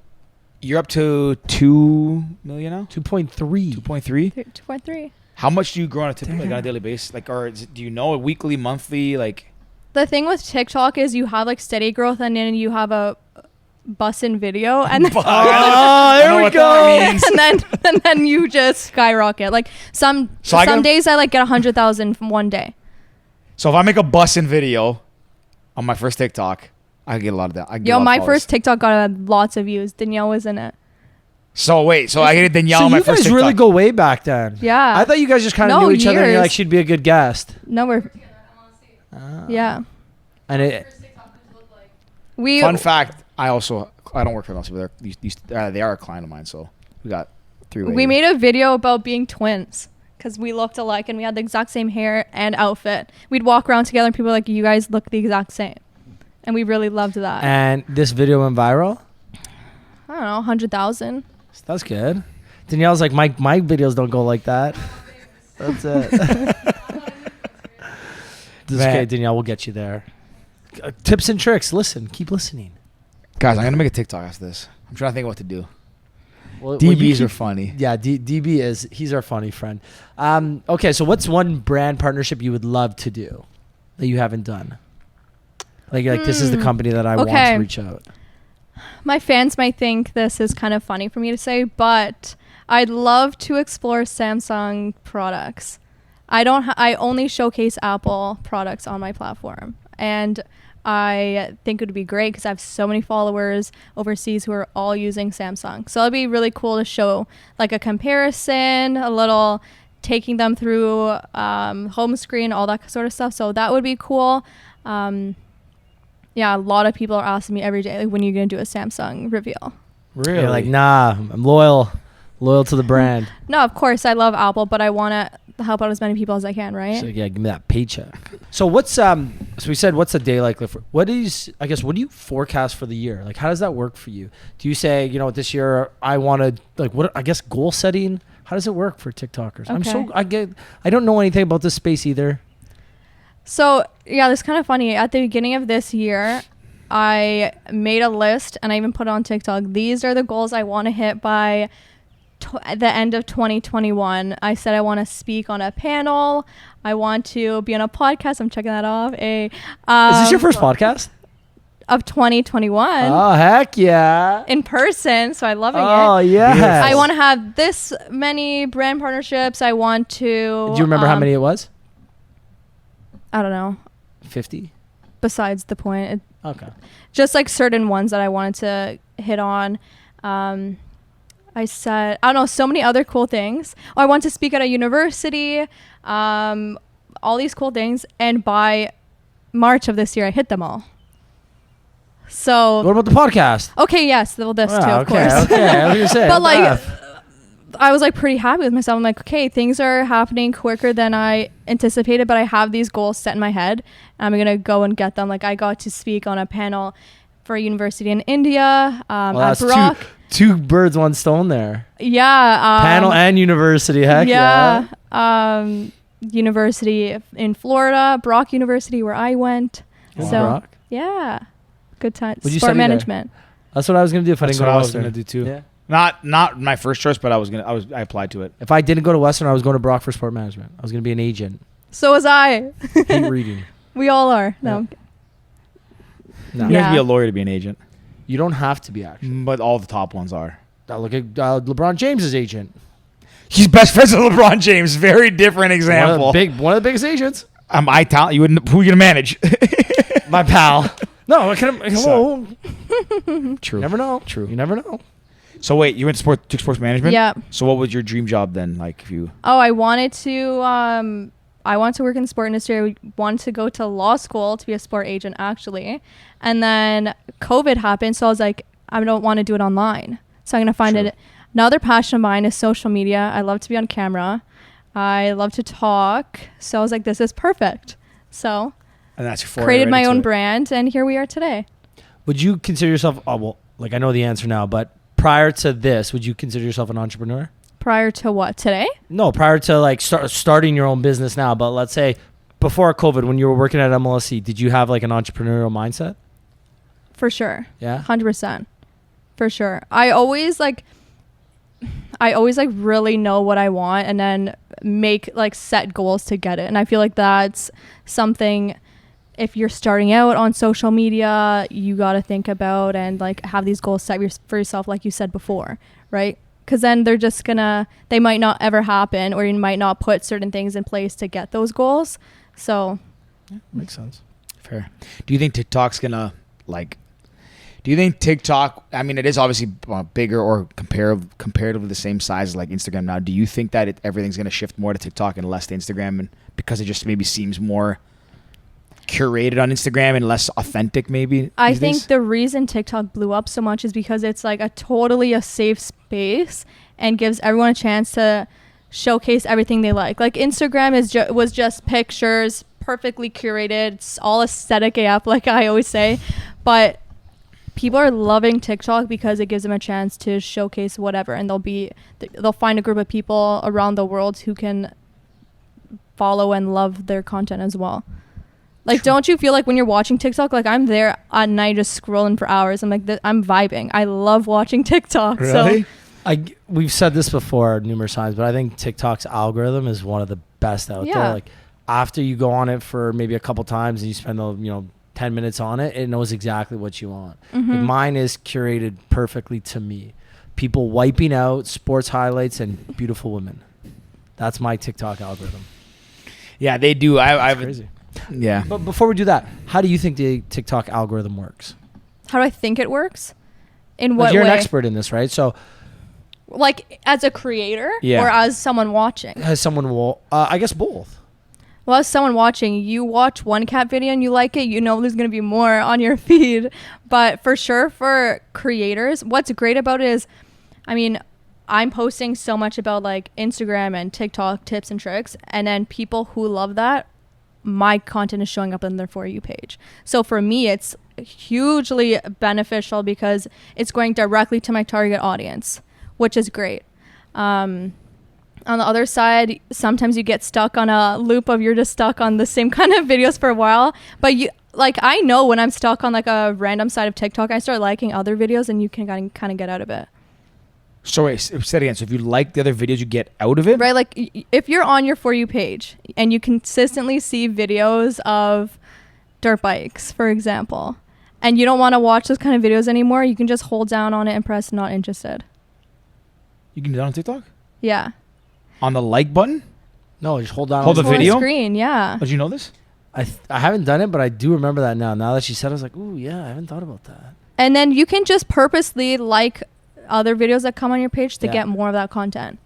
you're up to 2 million now? 2.3. 2.3? 2.3. How much do you grow on a daily basis? Like, or do you know, weekly, monthly? Like, The thing with TikTok is you have like steady growth and then you have a bus-in video and then, Oh, there we go. and then you just skyrocket. Like some days I like get 100,000 from one day. So if I make a bussin' video on my first TikTok, I get a lot of that. I get a Yo, lot of my followers. first TikTok got lots of views. Danielle was in it. So wait, so I get Danielle So on my you first guys TikTok. really go way back then. Yeah. I thought you guys just kind of No, knew each other and you're years. like, she'd be a good guest. No, we're yeah. And it, We Fun fact, I don't work for them, but they are a client of mine, so we got 3 ways. we made a video about being twins because we looked alike and we had the exact same hair and outfit. We'd walk around together and people were like, you guys look the exact same. And we really loved that. and this video went viral. I don't know, 100,000. That's good. Danielle's like, my videos don't go like that. That's it. This is okay, Danielle. We'll get you there. Tips and tricks. Listen, keep listening. Guys, I'm gonna make a TikTok after this. I'm trying to think of what to do. Well, DBs are funny. Yeah, DB he's our funny friend. Okay, so what's one brand partnership you would love to do that you haven't done? Like this is the company that I want to reach out. My fans might think this is kind of funny for me to say, but I'd love to explore Samsung products. I only showcase Apple products on my platform, and I think it would be great because I have so many followers overseas who are all using Samsung. So it'd be really cool to show like a comparison, a little taking them through home screen, all that sort of stuff. So that would be cool. Yeah, a lot of people are asking me every day, like, when are you going to do a Samsung reveal? Really? You're like, nah, I'm loyal to the brand. No, of course I love Apple, but I want to help out as many people as I can, right? So yeah, give me that paycheck. So what's so we said what's a day like? What do you forecast for the year? Like how does that work for you? Do you say, this year I want to like what I guess goal setting? How does it work for TikTokers? Okay. I don't know anything about this space either. So yeah, it's kind of funny. At the beginning of this year, I made a list and I even put it on TikTok. These are the goals I want to hit by the end of 2021. I said I want to speak on a panel. I want to be on a podcast. I'm checking that off. Is this your first podcast? Of 2021. Oh, heck yeah. In person, so I'm loving it. Oh, yeah. I want to have this many brand partnerships. I want to... Do you remember how many it was? I don't know. 50? Besides the point. Okay. Just like certain ones that I wanted to hit on. I said, I don't know, so many other cool things. Oh, I want to speak at a university. All these cool things. And by March of this year, I hit them all. So... What about the podcast? Okay, yes. Well, this too, of course. Okay, I was going to say. But like... I was like pretty happy with myself. I'm like, okay, things are happening quicker than I anticipated, but I have these goals set in my head. I'm going to go and get them. Like I got to speak on a panel for a university in India. That's at Brock. two birds, one stone there. Yeah. Panel and university. Heck yeah. University in Florida, Brock University, where I went. Oh, So Brock? yeah, good time. What'd you Sport study there? management. That's what I was going to do if I didn't go to I was Western. gonna do too. Yeah. Not my first choice, but I applied to it. If I didn't go to Western, I was going to Brock for sport management. I was going to be an agent. So was I. Hate reading. We all are. No. No. You have to be Yeah. a lawyer to be an agent, You don't have to be actually. but all the top ones are. Look at LeBron James's agent. He's best friends with LeBron James. Very different example. One of the biggest agents. I talent. You wouldn't. Who are you gonna manage? My pal. No, I can. Hello. True. You never know. True. You never know. So wait, you went to took sports management. Yeah. So what was your dream job then? Like if you. Oh, I wanted to work in the sport industry. I wanted to go to law school to be a sport agent actually. And then COVID happened, so I was like, I don't want to do it online. So I'm going to find True. it. Another passion of mine is social media. I love to be on camera. I love to talk. So I was like, this is perfect. So And that's your foray created right my into own it. brand, and here we are today. Would you consider yourself? Oh well, like I know the answer now, but prior to this, would you consider yourself an entrepreneur? Prior to what? Today? No, prior to like starting your own business now. But let's say before COVID, when you were working at MLSC, did you have like an entrepreneurial mindset? For sure. Yeah. 100%. For sure. I always really know what I want and then set goals to get it. And I feel like that's something, if you're starting out on social media, you got to think about and like have these goals set for yourself, like you said before, right? Because then they might not ever happen, or you might not put certain things in place to get those goals. So Yeah, makes sense. Fair. Do you think TikTok's gonna Do you think TikTok? I mean, it is obviously bigger or comparatively the same size as like Instagram now. Do you think that everything's gonna shift more to TikTok and less to Instagram, and because it just maybe seems more curated on Instagram and less authentic, maybe? I these think days? the reason TikTok blew up so much is because it's like a safe space and gives everyone a chance to showcase everything they like. Like Instagram was just pictures, perfectly curated. It's all aesthetic AF, like I always say. But people are loving TikTok because it gives them a chance to showcase whatever, and they'll find a group of people around the world who can follow and love their content as well. Like, don't you feel like when you're watching TikTok, like I'm there at night just scrolling for hours. I'm like, I'm vibing. I love watching TikTok. Really? So We've said this before numerous times, but I think TikTok's algorithm is one of the best out there. Yeah. Like after you go on it for maybe a couple times and you spend 10 minutes on it, it knows exactly what you want. Like mine is curated perfectly to me. People wiping out, sports highlights, and beautiful women. That's my TikTok algorithm. Yeah, they do. It's crazy. Yeah. But before we do that, how do you think the TikTok algorithm works? how do I think it works? In Like what you're way? an expert in this, right? So Like as a creator, Yeah. or as someone watching? has someone I guess both. Well, as someone watching, you watch one cat video and you like it, you know there's going to be more on your feed. But for sure, for creators, what's great about it is, I mean, I'm posting so much about like Instagram and TikTok tips and tricks. And then people who love that, my content is showing up on their For You page. So for me, it's hugely beneficial because it's going directly to my target audience, which is great. On the other side, sometimes you get stuck on a loop of you're just stuck on the same kind of videos for a while. But I know when I'm stuck on like a random side of TikTok, I start liking other videos and you can kind of get out of it. So wait, say it again. So if you like the other videos, you get out of it? Right? Like if you're on your For You page and you consistently see videos of dirt bikes, for example, and you don't want to watch those kind of videos anymore, you can just hold down on it and press not interested. You can do that on TikTok? Yeah. On the like button? No, just hold down. Hold on the Full video? screen, yeah. Did you know this? I haven't done it, but I do remember that now. Now that she said it, I was like, ooh, yeah, I haven't thought about that. And then you can just purposely like other videos that come on your page to Yeah. get more of that content.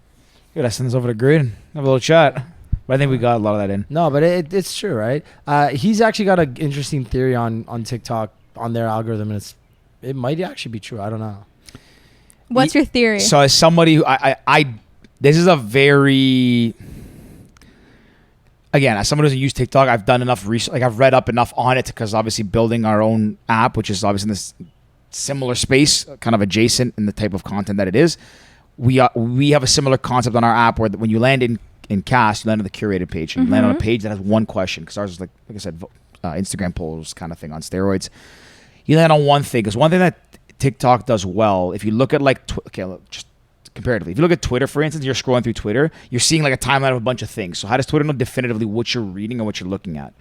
Good. I send this over to Grid and have a little chat. But I think we got a lot of that in. No, but it's true, right? He's actually got an interesting theory on TikTok, on their algorithm, and it might actually be true. I don't know. What's your theory? So as somebody who this is a very, again, as someone who doesn't use TikTok, I've done enough research. Like I've read up enough on it because obviously building our own app, which is obviously in this similar space, kind of adjacent in the type of content that it is. We have a similar concept on our app where when you land in Cast, you land on the curated page. And you land on a page that has one question, because ours is like I said, Instagram polls kind of thing on steroids. You land on one thing, because one thing that TikTok does well, if you look at just comparatively. If you look at Twitter, for instance, you're scrolling through Twitter, you're seeing like a timeline of a bunch of things. So how does Twitter know definitively what you're reading or what you're looking at?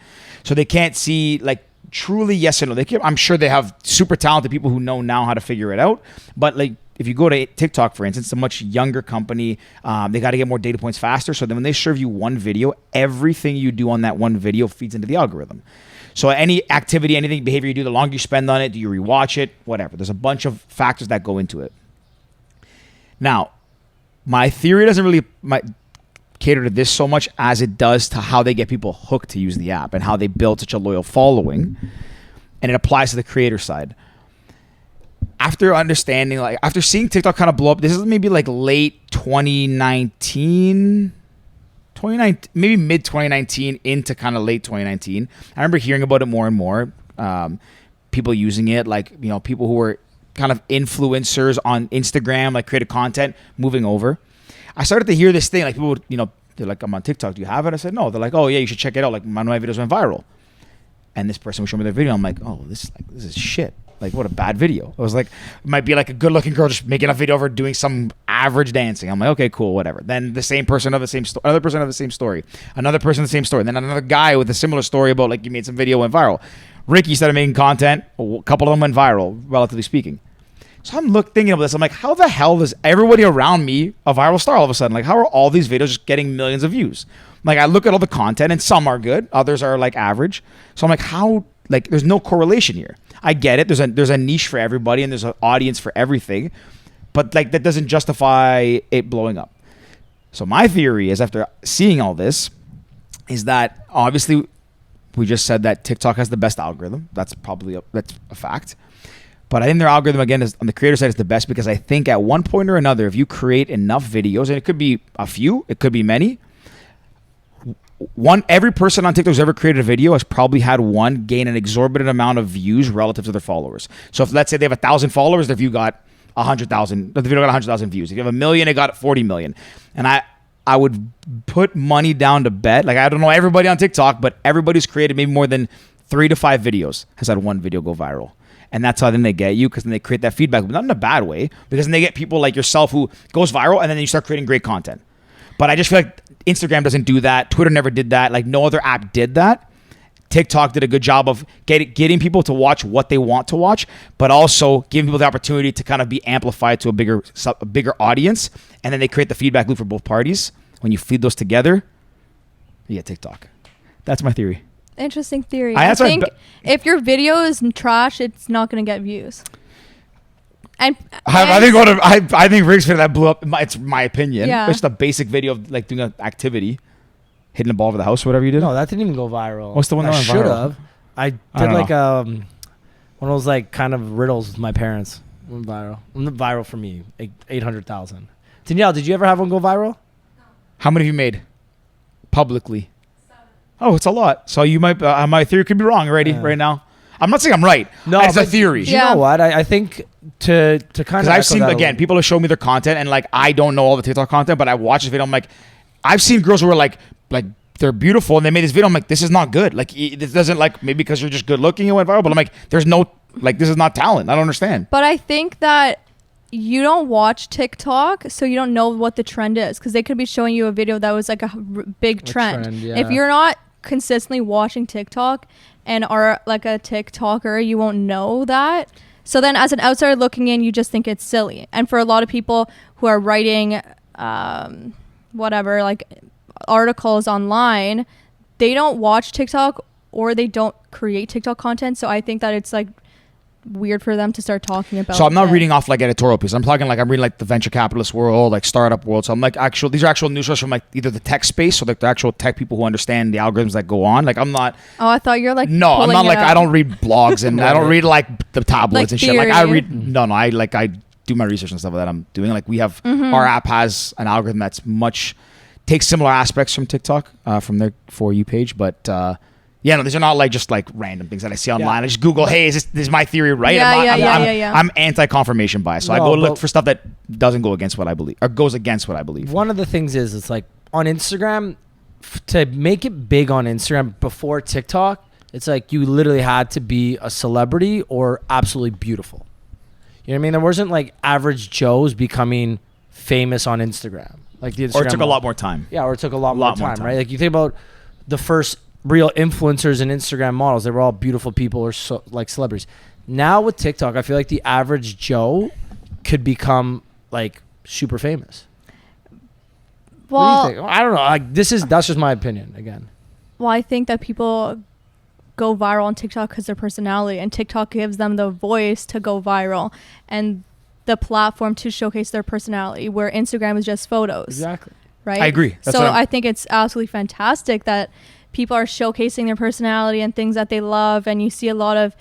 So they can't see like truly yes or no. I'm sure they have super talented people who know now how to figure it out. But like if you go to TikTok, for instance, it's a much younger company. They got to get more data points faster. So then when they serve you one video, everything you do on that one video feeds into the algorithm. So any activity, anything, behavior you do, the longer you spend on it, do you rewatch it, whatever. There's a bunch of factors that go into it. Now, my theory doesn't really cater to this so much as it does to how they get people hooked to use the app and how they build such a loyal following. And it applies to the creator side. After understanding, like after seeing TikTok kind of blow up, this is maybe like late 2019, maybe mid 2019 into kind of late 2019. I remember hearing about it more and more. People using it, like, you know, people who were kind of influencers on Instagram, like created content, moving over. I started to hear this thing, like people would, you know, they're like, I'm on TikTok. Do you have it? I said, no. They're like, oh yeah, you should check it out. Like one of my videos went viral. And this person would show me their video. I'm like, oh, this is shit. Like, what a bad video. I was like, it might be like a good looking girl just making a video of her doing some average dancing. I'm like, okay, cool, whatever. Then the same person of the same story, another person of the same story, another person of the same story, then another guy with a similar story about like you made some video went viral. Ricky started making content. A couple of them went viral, relatively speaking. So I'm thinking of this. I'm like, how the hell is everybody around me a viral star all of a sudden? Like, how are all these videos just getting millions of views? Like, I look at all the content and some are good, others are like average. So I'm like, how? Like, there's no correlation here. I get it. There's a niche for everybody and there's an audience for everything, but like that doesn't justify it blowing up. So my theory is, after seeing all this, is that obviously we just said that TikTok has the best algorithm. That's a fact. But I think their algorithm, again, is on the creator side, is the best because I think at one point or another, if you create enough videos, and it could be a few, it could be many, every person on TikTok who's ever created a video has probably had one gain an exorbitant amount of views relative to their followers. So if, let's say they have 1,000 followers, their view got 100,000. The video got 100,000 views. If you have 1 million, it got 40 million. And I would put money down to bet. Like, I don't know everybody on TikTok, but everybody who's created maybe more than 3 to 5 videos has had one video go viral. And that's how then they get you, because then they create that feedback, but not in a bad way, because then they get people like yourself who goes viral and then you start creating great content. But I just feel like Instagram doesn't do that. Twitter never did that. Like, no other app did that. TikTok did a good job of getting people to watch what they want to watch, but also giving people the opportunity to kind of be amplified to a bigger audience. And then they create the feedback loop for both parties. When you feed those together, you get TikTok. That's my theory. Interesting theory. I think if your video is trash, it's not going to get views. I think Rick's video that blew up. It's my opinion. Yeah. It's just a basic video of like doing an activity, hitting the ball over the house, whatever you did. No, that didn't even go viral. What's the one that went viral? Should have. I did like one of those like kind of riddles with my parents. Went viral. Went viral for me. 800,000. Danielle, did you ever have one go viral? No. How many have you made publicly? 7. Oh, it's a lot. So you might. My theory could be wrong already right now. I'm not saying I'm right. No, it's a theory. You know what? I think to kind of, because I've seen, again, people have shown me their content, and like, I don't know all the TikTok content, but I watch this video. I'm like, I've seen girls who are like they're beautiful, and they made this video. I'm like, this is not good. Like, this doesn't, like, maybe because you're just good looking, it went viral. But I'm like, there's no, like, this is not talent. I don't understand. But I think that you don't watch TikTok, so you don't know what the trend is, because they could be showing you a video that was like a big trend. Yeah. If you're not consistently watching TikTok and are like a TikToker, you won't know that. So then as an outsider looking in, you just think it's silly. And for a lot of people who are writing whatever, like articles online, they don't watch TikTok or they don't create TikTok content. So I think that it's like weird for them to start talking about. So I'm not reading off like editorial pieces. I'm talking like, I'm reading like the venture capitalist world, like startup world. So I'm like, these are actual news sources from like either the tech space, so like the actual tech people who understand the algorithms that go on. Like, I'm not. Oh, I thought you're like. No, I'm not like, I don't read blogs and I don't read like the tabloids like and shit. Like, I read. No, I do my research and stuff that I'm doing. Like, we have our app has an algorithm that's takes similar aspects from TikTok, from their For You page, but. Yeah, no, these are not like just like random things that I see online. I just Google, hey, is this my theory right? I'm anti-confirmation bias, so I go look for stuff that doesn't go against what I believe, or goes against what I believe. One of the things is, it's like on Instagram, to make it big on Instagram before TikTok, it's like you literally had to be a celebrity or absolutely beautiful. You know what I mean? There wasn't like average Joes becoming famous on Instagram. Like the Instagram Or it took a model. lot more time. Yeah, or it took a lot more time, right? Like you think about the first real influencers and Instagram models, they were all beautiful people or like celebrities. Now with TikTok, I feel like the average Joe could become like super famous. Well, What do you think? I don't know. Like that's just my opinion again. Well, I think that people go viral on TikTok because their personality, and TikTok gives them the voice to go viral and the platform to showcase their personality, where Instagram is just photos. Exactly. Right? I agree. That's So what I think it's absolutely fantastic that people are showcasing their personality and things that they love, and you see a lot of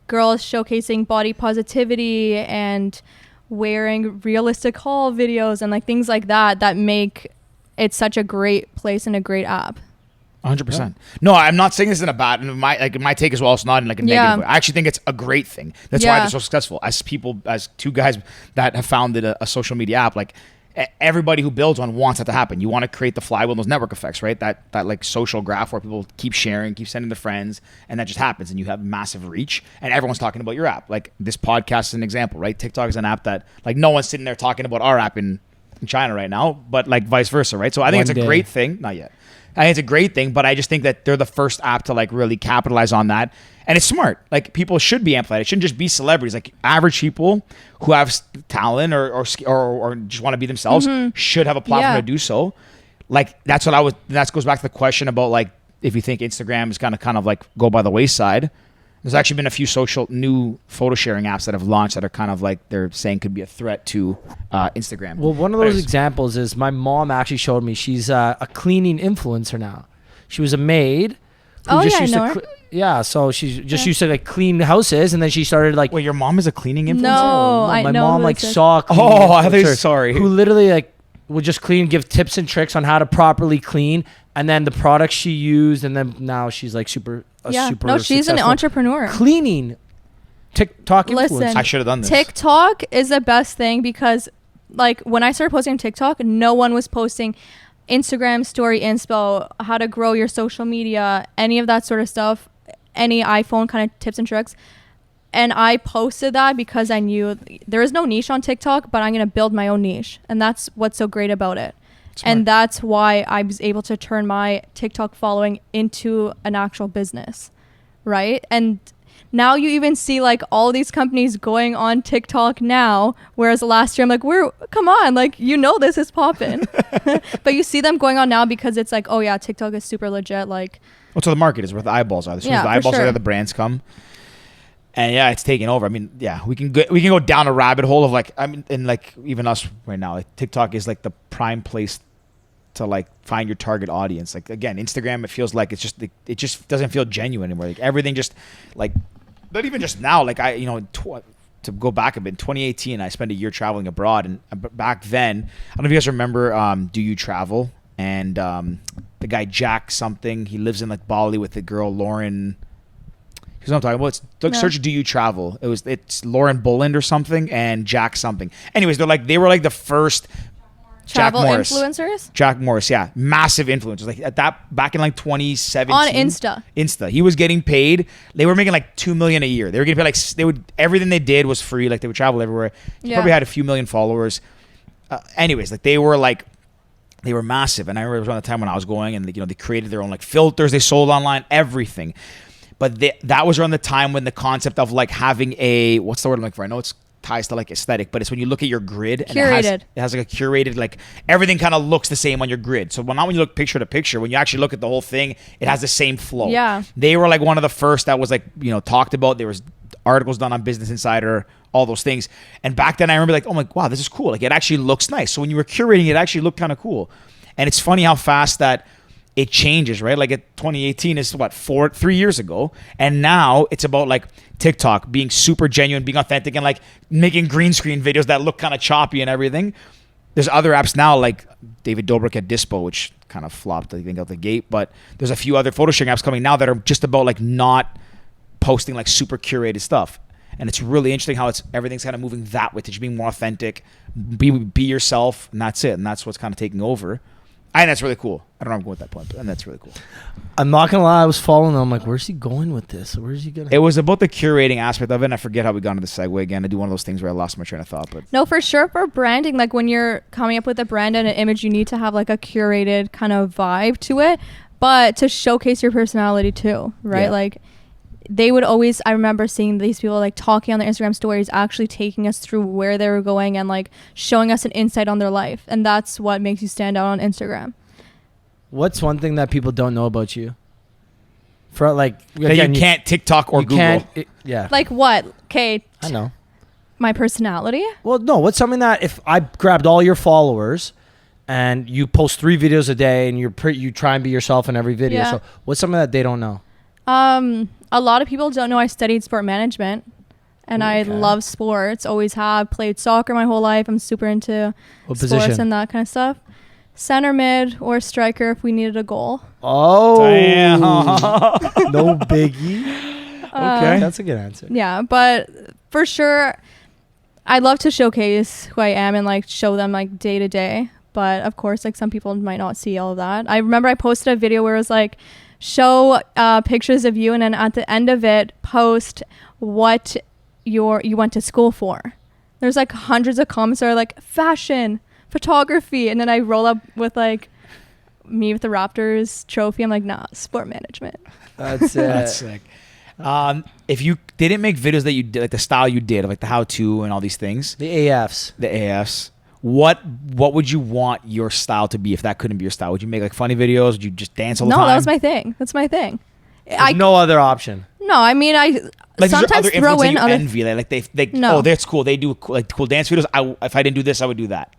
girls showcasing body positivity and wearing realistic haul videos and like things like that make it such a great place and a great app. 100%. No, I'm not saying this in a bad. My take as well. It's not in like a negative way. I actually think it's a great thing. That's why they're so successful. As people, as two guys that have founded a social media app, like everybody who builds one wants that to happen. You want to create the flywheel, those network effects, right? That like social graph where people keep sharing, keep sending to friends, and that just happens, and you have massive reach, and everyone's talking about your app. Like this podcast is an example, right? TikTok is an app that like no one's sitting there talking about our app in China right now, but like vice versa, right? So I think it's a great thing. Not yet. I think it's a great thing, but I just think that they're the first app to like really capitalize on that. And it's smart. Like people should be amplified. It shouldn't just be celebrities. Like average people who have talent or just want to be themselves should have a platform to do so. Like that's what that goes back to the question about like, if you think Instagram is kind of like go by the wayside. There's actually been a few new photo sharing apps that have launched that are kind of like they're saying could be a threat to Instagram. Well, one of those examples is my mom actually showed me. She's a cleaning influencer now. She was a maid. Oh yeah, I know her. Yeah, so she's just used to like clean houses, and then she started like. Wait, your mom is a cleaning influencer? No, my I know mom who like this is. saw. A cleaning I think influencer sorry. Who literally like would just clean, give tips and tricks on how to properly clean, and then the products she used, and then now she's like super. No, she's an entrepreneur. Cleaning TikTok influencer. Listen, I should have done this. TikTok is the best thing because like when I started posting on TikTok, no one was posting Instagram story inspo, how to grow your social media, any of that sort of stuff, any iPhone kind of tips and tricks. And I posted that because I knew there is no niche on TikTok, but I'm going to build my own niche. And that's what's so great about it. Smart. And that's why I was able to turn my TikTok following into an actual business, right? And now you even see like all these companies going on TikTok now, whereas last year I'm like, come on, like this is popping. But you see them going on now because it's like, oh yeah, TikTok is super legit. Like, well, so the market is where the eyeballs are. As soon as the eyeballs are there, the brands come. And yeah, it's taking over. I mean, yeah, we can go down a rabbit hole of like, I mean, and like even us right now, like TikTok is like the prime place to like find your target audience. Like again, Instagram, it feels like it just doesn't feel genuine anymore. Like everything just like, not even just now. Like to go back a bit, in 2018, I spent a year traveling abroad, and back then, I don't know if you guys remember Do You Travel? And the guy Jack something, he lives in like Bali with the girl Lauren. Here's what I'm talking about. Search Do You Travel? It's Lauren Boland or something and Jack something. Anyways, they were like the first travel influencers. Jack Morris, yeah, massive influencers. Like back in like 2017 on Insta, he was getting paid. They were making like $2 million a year. They were getting paid everything they did was free. Like they would travel everywhere. He probably had a few million followers. Anyways, like they were massive. And I remember it was around the time when I was going, and they created their own like filters. They sold online, everything. But that was around the time when the concept of like having what's the word I'm looking for? I know it's ties to like aesthetic, but it's when you look at your grid and it has like a curated, like everything kind of looks the same on your grid. So when you look picture to picture, when you actually look at the whole thing, it has the same flow. Yeah. They were like one of the first that was like, talked about. There was articles done on Business Insider, all those things. And back then I remember like, oh my, wow, this is cool. Like it actually looks nice. So when you were curating, it actually looked kind of cool. And it's funny how fast that it changes, right? Like 2018 is 3 years ago. And now it's about like TikTok being super genuine, being authentic, and like making green screen videos that look kind of choppy and everything. There's other apps now like David Dobrik at Dispo, which kind of flopped, I think, out the gate. But there's a few other photo sharing apps coming now that are just about like not posting like super curated stuff. And it's really interesting how everything's kind of moving that way to just being more authentic, be yourself, and that's it. And that's what's kind of taking over. And that's really cool. I don't know if I'm going with that point, but and that's really cool. I'm not gonna lie, I was following them. I'm like, where's he going with this? Where's he gonna? It was about the curating aspect of it, and I forget how we got into the segue again. I do one of those things where I lost my train of thought, but No, for sure for branding, like when you're coming up with a brand and an image, you need to have like a curated kind of vibe to it, but to showcase your personality too, right? Yeah. Like they would always, I remember seeing these people like talking on their Instagram stories, actually taking us through where they were going and like showing us an insight on their life. And that's what makes you stand out on Instagram. What's one thing that people don't know about you? For like, that again, you can't TikTok or you Google. Yeah. Like what? Okay. I know. My personality? Well, no. What's something that if I grabbed all your followers and you post 3 videos a day and you try and be yourself in every video. Yeah. So what's something that they don't know? A lot of people don't know I studied sport management and I love sports. Always have played soccer my whole life. I'm super into What sports position? and that kind of stuff. Center mid or striker if we needed a goal. Oh, Damn. no biggie. Okay. That's a good answer. Yeah, but for sure, I love to showcase who I am and like show them like day to day. But of course, like some people might not see all of that. I remember I posted a video where it was like, show pictures of you, and then at the end of it, post what you went to school for. There's like hundreds of comments that are like fashion, photography, and then I roll up with like me with the Raptors trophy. I'm like, nah, sport management. That's it. That's sick. If you didn't make videos that you did, like the style you did, like the how-to and all these things, The AFs. the AFs, what would you want your style to be if that couldn't be your style? Would you make like funny videos? Would you just dance all the No, time? that was my thing. That's my thing. There's no other option. No, I mean, I like sometimes other throw influencers in you other. envy, like they No. oh, that's cool. They do like cool dance videos. If I didn't do this, I would do that.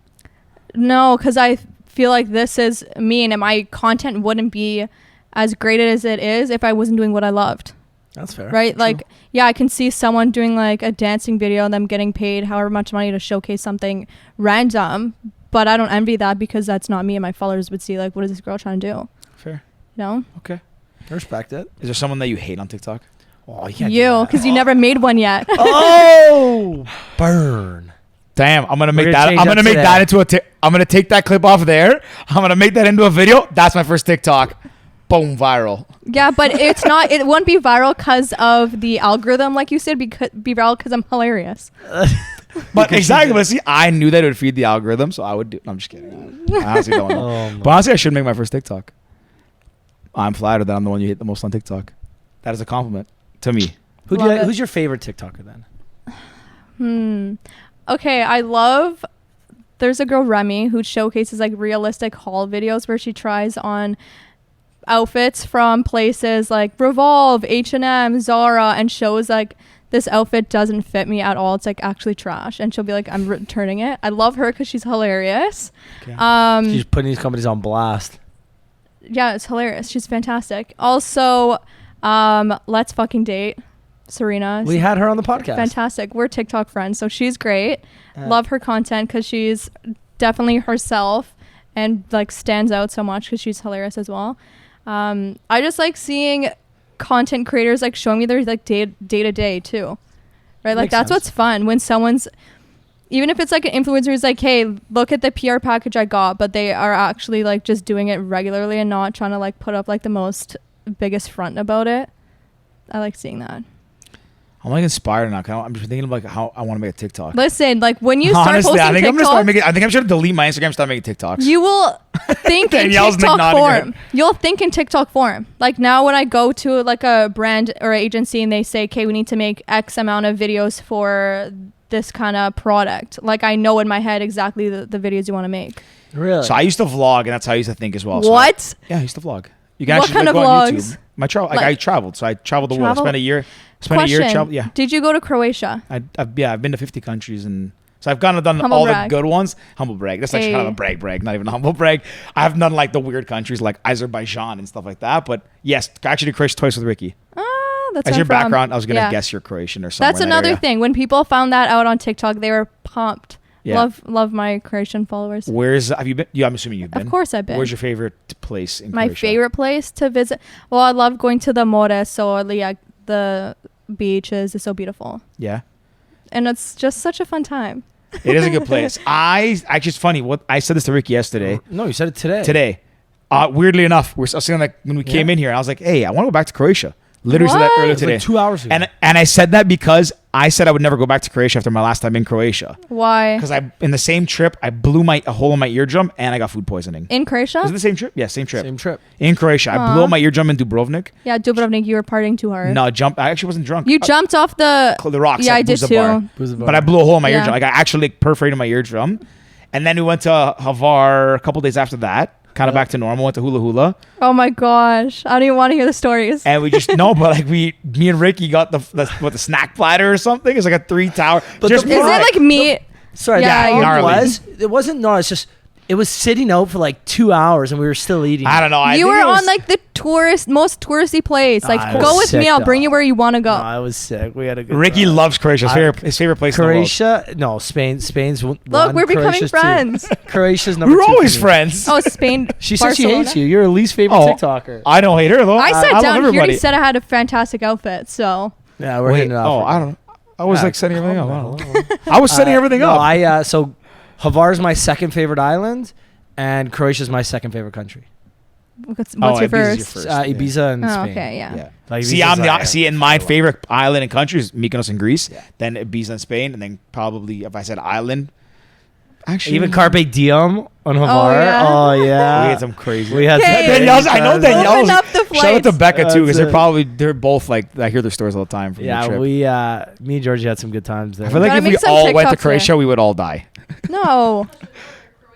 No, because I feel like this is me, and my content wouldn't be as great as it is if I wasn't doing what I loved. That's fair. Right? True. Like, yeah, I can see someone doing like a dancing video and them getting paid however much money to showcase something random, but I don't envy that because that's not me, and my followers would see like, what is this girl trying to do? Fair. You know? Okay. I respect it. Is there someone that you hate on TikTok? Oh, you can't do You, that. because you never made one yet. Oh, burn. Damn, I'm gonna make We're that. gonna I'm change gonna up make today. that into I'm gonna take that clip off there. I'm gonna make that into a video. That's my first TikTok. Boom, viral. Yeah, but it's not. It won't be viral because of the algorithm, like you said. Be viral because I'm hilarious. But exactly. But see, I knew that it would feed the algorithm, so I would do. I'm just kidding. I honestly don't know. Oh, my. But honestly, I should make my first TikTok. I'm flattered that I'm the one you hate the most on TikTok. That is a compliment to me. Love it. Who's your favorite TikToker then? Okay, there's a girl, Remy, who showcases like realistic haul videos where she tries on outfits from places like Revolve, H&M, Zara, and shows like this outfit doesn't fit me at all. It's like actually trash. And she'll be like, I'm returning it. I love her because she's hilarious. Okay. She's putting these companies on blast. Yeah, it's hilarious. She's fantastic. Also, Let's Fucking Date. Serena. We had her on the podcast. Fantastic. We're TikTok friends, so she's great. Love her content because she's definitely herself and like stands out so much because she's hilarious as well. I just like seeing content creators like showing me their like day to day too, right? Like Makes that's sense. what's fun when someone's, even if it's like an influencer who's like, hey, look at the PR package I got, but they are actually like just doing it regularly and not trying to like put up like the most biggest front about it. I like seeing that. I'm like inspired now. I'm just thinking of like how I want to make a TikTok. Listen, like when you start Honestly, posting I think I'm gonna start TikToks, making. I think I'm just gonna delete my Instagram and start making TikToks. you will think in Danielle's TikTok nodding her form. You'll think in TikTok form. Like now when I go to like a brand or agency and they say, okay, we need to make X amount of videos for this kind of product. Like I know in my head exactly the videos you want to make. Really? So I used to vlog, and that's how I used to think as well. So What? I used to vlog. You can What actually kind like, of go on vlogs? YouTube. My travel. Like Like- I traveled, so I traveled the world. I Travel? spent a year. Question. Travel. Yeah. Did you go to Croatia? I've been to 50 countries, and so I've done Humble all brag. the good ones. Humble brag. That's actually kind of a brag, not even a humble brag. I have done like the weird countries like Azerbaijan and stuff like that. But yes, I actually did Croatia twice with Ricky. That's As where your I'm from. background, I was gonna Yeah. guess you're Croatian or something. That's another thing. When people found that out on TikTok, they were pumped. Yeah. Love my Croatian followers. Have you been? Yeah, I'm assuming you've been. Of course I've been. Where's your favorite place in My Croatia? favorite place to visit? Well, I love going to the more, so yeah, the beaches is so beautiful. Yeah. And it's just such a fun time. It is a good place. Actually, it's funny. What I said this to Ricky yesterday. No, you said it today. Today. Weirdly enough, I was saying like when we came in here, I was like, hey, I want to go back to Croatia. Literally said that What? earlier It was today. like 2 hours ago. And I said that because I said I would never go back to Croatia after my last time in Croatia. Why? Because in the same trip, I blew a hole in my eardrum and I got food poisoning. In Croatia? Was it the same trip? Yeah, same trip. Same trip. In Croatia. I blew Aw. out my eardrum in Dubrovnik. Yeah, Dubrovnik, you were partying too hard. No, I actually wasn't drunk. You jumped off the rocks. Yeah, at I did Buza too. Bar. But I blew a hole in my Yeah. eardrum. Like I actually perforated my eardrum. And then we went to Hvar a couple days after that. Kind of back to normal. Went to Hula Hula. Oh my gosh. I don't even want to hear the stories. And we just no, but like me and Ricky got the snack platter or something. It's like a 3-tower. But Just the- Is it fried. like meat? Sorry, Yeah, the you're- problem it wasn't gnarly. It's just it was sitting out for like 2 hours and we were still eating. I don't know. I You think were it was- on like the most touristy place. Like, I go was with sick, me. I'll though. bring you where you want to go. No, I was sick. We had a good Ricky time. loves Croatia. His favorite place in the world. Croatia? No, Spain. Spain's one. Look, we're becoming Croatia's two. friends. Croatia's number We're 2. always for me. friends. Oh, Spain. She said she Barcelona. hates you. You're her least favorite Oh. TikToker. I don't hate her though. I sat love down here. everybody. He said I had a fantastic outfit. So Yeah, we're Wait, hitting it off. oh, right I now. don't. I was Yeah, like setting everything up. I calm don't down. know. I was setting everything no, up. So Hvar's my second favorite island, and Croatia's my second favorite country. what's Oh, your Ibiza's your first? first. Ibiza and Oh, Spain. okay, yeah. Yeah. Like, See, Ibiza's and my favorite island and country is Mykonos in Greece. Yeah. Then Ibiza in Spain, and then probably if I said island, actually Even Carpe Diem on Hvar. yeah. Oh yeah. we had some crazy. We had some Okay. crazy Danielle's, I know times. Danielle's. Open up the Shout out to flights. Becca too, because That's they're both like I hear their stories all the time from the Yeah, trip. me and Georgie had some good times there. I feel like Gotta if we make some all went to TikToks Croatia, there. we would all die. No.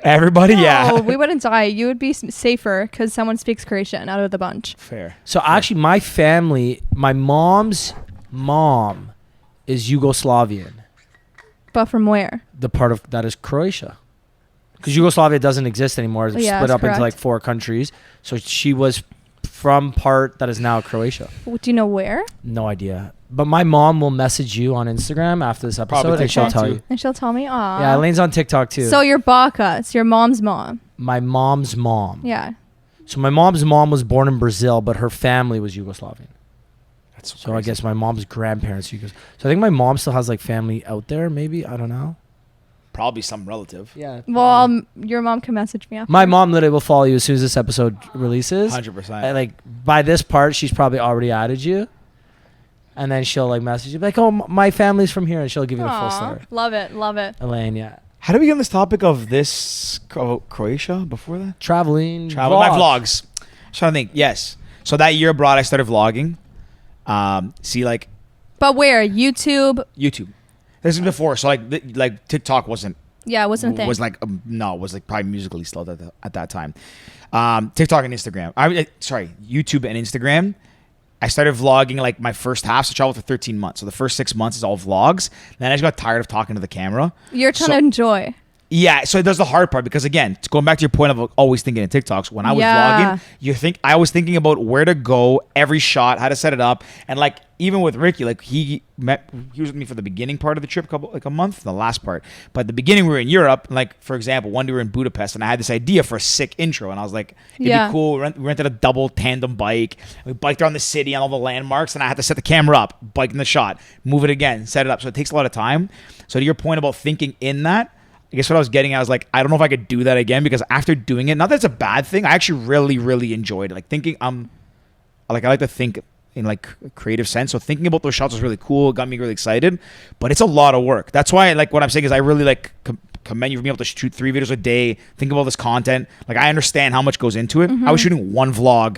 Everybody, No, yeah. we wouldn't die. You would be safer because someone speaks Croatian out of the bunch. Fair. So actually, my family, my mom's mom is Yugoslavian. But from where? The part of that is Croatia, because Yugoslavia doesn't exist anymore. It's Yeah, split that's up into correct. like 4 countries. So she was from part that is now Croatia. Do you know where? No idea. But my mom will message you on Instagram after this episode, Probably and she'll TikTok tell too. you. And she'll tell me, aw. Yeah, Elaine's on TikTok too. So you're Baka. It's your mom's mom. My mom's mom. Yeah. So my mom's mom was born in Brazil, but her family was Yugoslavian. That's So I guess my mom's grandparents Yugos. So I think my mom still has like family out there. Maybe, I don't know. probably some relative. Yeah. Well, your mom can message me after. My mom literally will follow you as soon as this episode releases. 100%. And, like by this part, she's probably already added you. And then she'll like message you like, "Oh, my family's from here," and she'll give you the full Aw, story. love it. Love it. Elaine, yeah. How did we get on this topic of this Croatia before that? Traveling. Travel. My vlogs. I'm trying to think. Yes. So that year abroad, I started vlogging. See, like But where? YouTube? YouTube. This is before. So like TikTok wasn't Yeah, it wasn't a thing. was like no, it was like probably musically still at that time. TikTok and Instagram. YouTube and Instagram. I started vlogging like my first half. So I traveled for 13 months. So the first 6 months is all vlogs. Then I just got tired of talking to the camera. You're trying So- to enjoy. Yeah, so that's the hard part because again, going back to your point of always thinking in TikToks, when I was Yeah. vlogging, I was thinking about where to go, every shot, how to set it up, and like even with Ricky, like he was with me for the beginning part of the trip, like a month, the last part. But at the beginning we were in Europe, and like for example, one day we were in Budapest, and I had this idea for a sick intro, and I was like, it'd Yeah. be cool. We rented a double tandem bike, we biked around the city on all the landmarks, and I had to set the camera up, bike in the shot, move it again, set it up. So it takes a lot of time. So to your point about thinking in that. I guess what I was getting at was like, I don't know if I could do that again because after doing it, not that it's a bad thing. I actually really, really enjoyed it. Like thinking, I like to think in like a creative sense. So thinking about those shots was really cool. It got me really excited, but it's a lot of work. That's why like what I'm saying is I really like commend you for being able to shoot 3 videos a day, think of all this content. Like I understand how much goes into it. I was shooting one vlog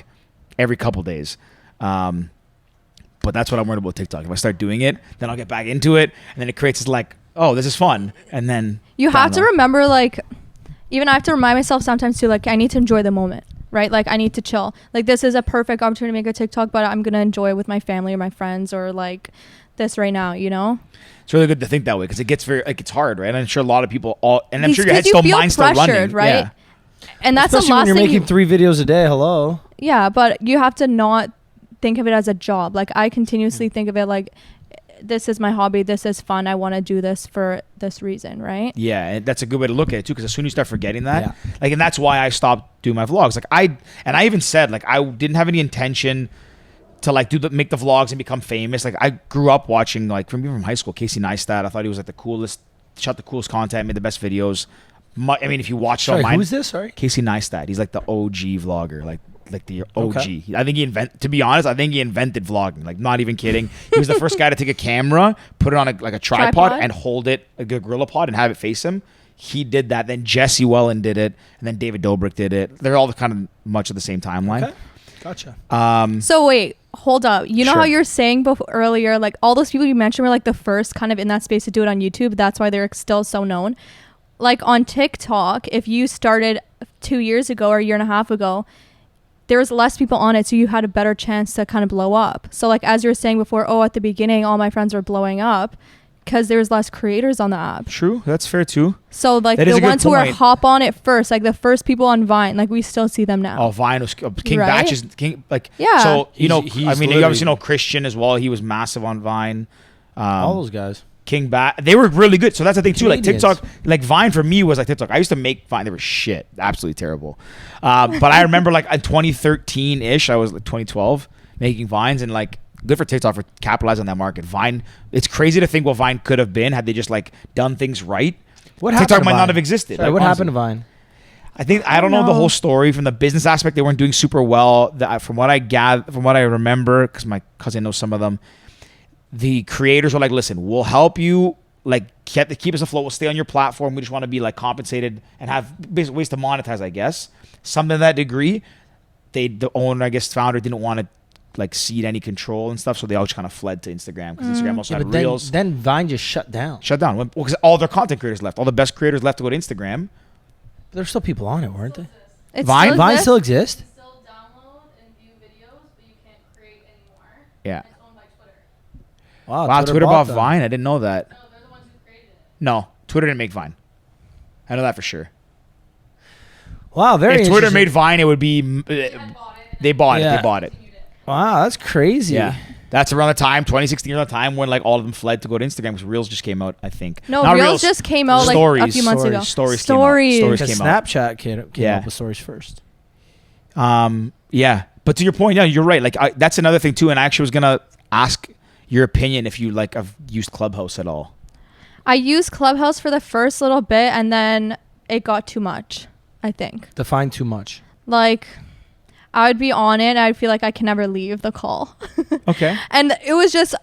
every couple days. But that's what I'm worried about TikTok. If I start doing it, then I'll get back into it. And then it creates this like, oh, this is fun. And then You have to downhill. remember, like, even I have to remind myself sometimes too, like, I need to enjoy the moment, right? Like, I need to chill. Like, this is a perfect opportunity to make a TikTok, but I'm going to enjoy it with my family or my friends or, like, this right now, you know? It's really good to think that way because it gets it's hard, right? And I'm sure a lot of people and I'm sure your Because head's you still feel mind's still running, pressured, right? Yeah. And that's Especially the when last you're thing making 3 videos a day. Hello. Yeah, but you have to not think of it as a job. Like, I continuously think of it like, this is my hobby. This is fun. I want to do this for this reason, right? Yeah, and that's a good way to look at it too. Because as soon as you start forgetting that, Yeah. like, and that's why I stopped doing my vlogs. Like I even said like I didn't have any intention to like make the vlogs and become famous. Like I grew up watching like from high school, Casey Neistat. I thought he was like the coolest shot the coolest content, made the best videos. I mean, if you watch Sorry, online, who's this? Sorry. Casey Neistat. He's like the OG vlogger, like the OG. Okay. I think to be honest, I think he invented vlogging. Like, not even kidding. He was the first guy to take a camera, put it on a tripod, and hold it, a gorilla pod, and have it face him. He did that. Then Jesse Wellen did it, and then David Dobrik did it. They're all kind of much of the same timeline. Okay. Gotcha. So wait, hold up. You know Sure. how you were saying earlier, like all those people you mentioned were like the first kind of in that space to do it on YouTube. That's why they're still so known. Like on TikTok, if you started 2 years ago or a year and a half ago, there was less people on it, so you had a better chance to kind of blow up. So like as you were saying before, at the beginning, all my friends were blowing up because there was less creators on the app. True, that's fair too. So like That is the a good ones who were point. hop on it first, like the first people on Vine, like we still see them now. Oh, Vine was King Right? Batch is King. Like, Yeah. So you know, He's I mean, you literally- obviously know Christian as well. He was massive on Vine. All those guys. King Bat, they were really good. So that's the thing too. Like Canadians. TikTok, like Vine for me was like TikTok. I used to make Vine. They were shit, absolutely terrible. But I remember like in 2013 ish, I was like 2012 making Vines, and like good for TikTok for capitalizing on that market. Vine, it's crazy to think what Vine could have been had they just like done things right. What happened? TikTok to might Vine? not have existed. Sorry, Like, what honestly. happened to Vine? I don't know the know. whole story from the business aspect. They weren't doing super well. From what I remember, because my cousin knows some of them, the creators were like, "Listen, we'll help you. Like, keep us afloat. We'll stay on your platform. We just want to be like compensated and have basically ways to monetize, I guess, something to that degree." The owner, I guess, founder didn't want to like cede any control and stuff, so they all just kind of fled to Instagram because Instagram also Yeah, had but Reels. then Vine just shut down. Shut down because all their content creators left. All the best creators left to go to Instagram. There's still people on it, weren't they? It Vine- still Vine exists. still exists? Still download and view videos, but you can't create anymore. Yeah. It's owned by Twitter. Wow, Twitter bought them. Vine. I didn't know that. No, they're the ones who created it. No, Twitter didn't make Vine. I know that for sure. Wow, very If Twitter interesting. made Vine, it would be. They had bought it. And They bought it. Yeah. They bought it. continued it. Wow, that's crazy. Yeah. That's around the time, 2016, around the time when like all of them fled to go to Instagram because Reels just came out, I think. No, Not Reels just came out like a Stories. few months ago. Stories Stories. came out. Because Came out. Snapchat came Yeah. up with stories first. Yeah. But to your point, yeah, you're right. Like that's another thing too. And I actually was gonna ask your opinion if you like have used Clubhouse at all. I used Clubhouse for the first little bit, and then it got too much, I think. Define too much. Like, I would be on it, and I'd feel like I can never leave the call. Okay. And it was just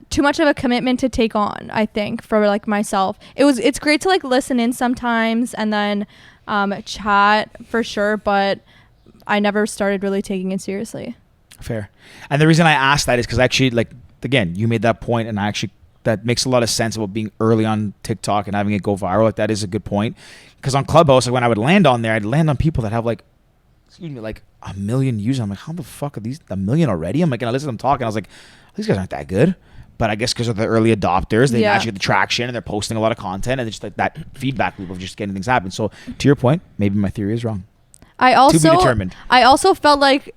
too much of a commitment to take on, I think, for like myself. It's great to like listen in sometimes and then chat for sure, but I never started really taking it seriously. Fair. And the reason I asked that is because actually, like, again, you made that point, and that makes a lot of sense about being early on TikTok and having it go viral. Like, that is a good point. Because on Clubhouse, like, when I would land on there, I'd land on people that have like, like 1 million users. I'm like, how the fuck are these 1 million already? I'm like, and I listen to them talk, and I was like, these guys aren't that good. But I guess because of the early adopters, they naturally get the traction, and they're posting a lot of content, and it's just like that feedback loop of just getting things happen. So to your point, maybe my theory is wrong. To be determined. I also felt like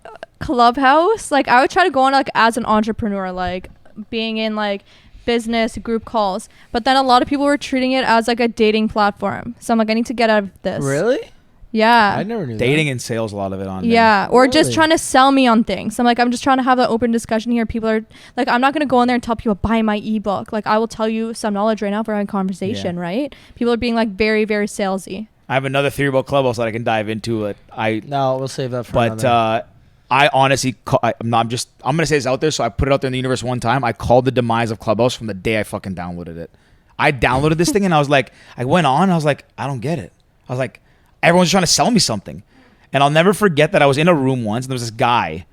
Clubhouse, like I would try to go on like as an entrepreneur, like being in like business group calls, but then a lot of people were treating it as like a dating platform. So I'm like, I need to get out of this. Really? Yeah. I never knew Dating and sales, a lot of it on there. Yeah, or just Really? trying to sell me on things. I'm like, I'm just trying to have an open discussion here. People are like, I'm not going to go in there and tell people buy my ebook. Like, I will tell you some knowledge right now for our conversation, Yeah. right? People are being like very, very salesy. I have another theory about Clubhouse that I can dive into. No, we'll save that for But another. I honestly, I'm going to say this out there, so I put it out there in the universe one time. I called the demise of Clubhouse from the day I fucking downloaded it. I downloaded this thing, and I was like, I went on, and I was like, I don't get it. I was like, everyone's trying to sell me something. And I'll never forget that I was in a room once, and there was this guy,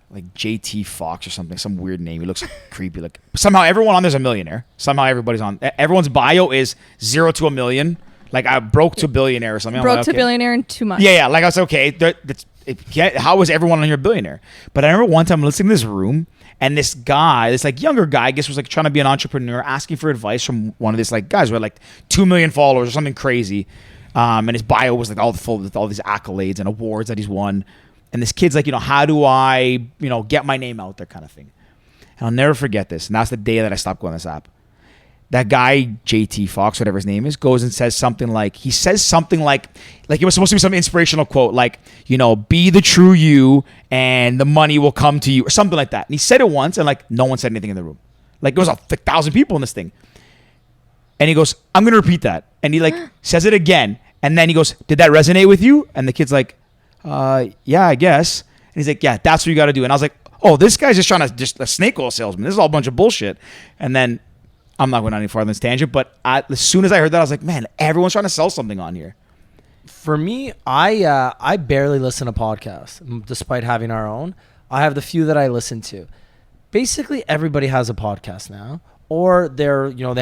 like JT Fox or something, some weird name. He looks creepy. Like somehow everyone on there's a millionaire. Somehow everyone's bio is 0 to 1 million. Like I broke to billionaire or something. I'm Broke like, to okay. billionaire in 2 months. Yeah. Like I was okay. How is everyone on here a billionaire? But I remember one time listening to this room, and this guy, this like younger guy, I guess was like trying to be an entrepreneur, asking for advice from one of these like guys who had like 2 million followers or something crazy. And his bio was like all full with all these accolades and awards that he's won. And this kid's like, how do I, get my name out there kind of thing. And I'll never forget this. And that's the day that I stopped going on this app. That guy, JT Fox, whatever his name is, goes and says something like it was supposed to be some inspirational quote, like, be the true you and the money will come to you or something like that. And he said it once and like no one said anything in the room. Like it was like 1,000 people in this thing. And he goes, I'm going to repeat that. And he like says it again. And then he goes, did that resonate with you? And the kid's like, yeah, I guess. And he's like, yeah, that's what you got to do. And I was like, oh, this guy's just trying to just a snake oil salesman. This is all a bunch of bullshit. And then I'm not going any farther than this tangent, but as soon as I heard that, I was like, man, everyone's trying to sell something on here. For me, I barely listen to podcasts, despite having our own. I have the few that I listen to. Basically, everybody has a podcast now, or they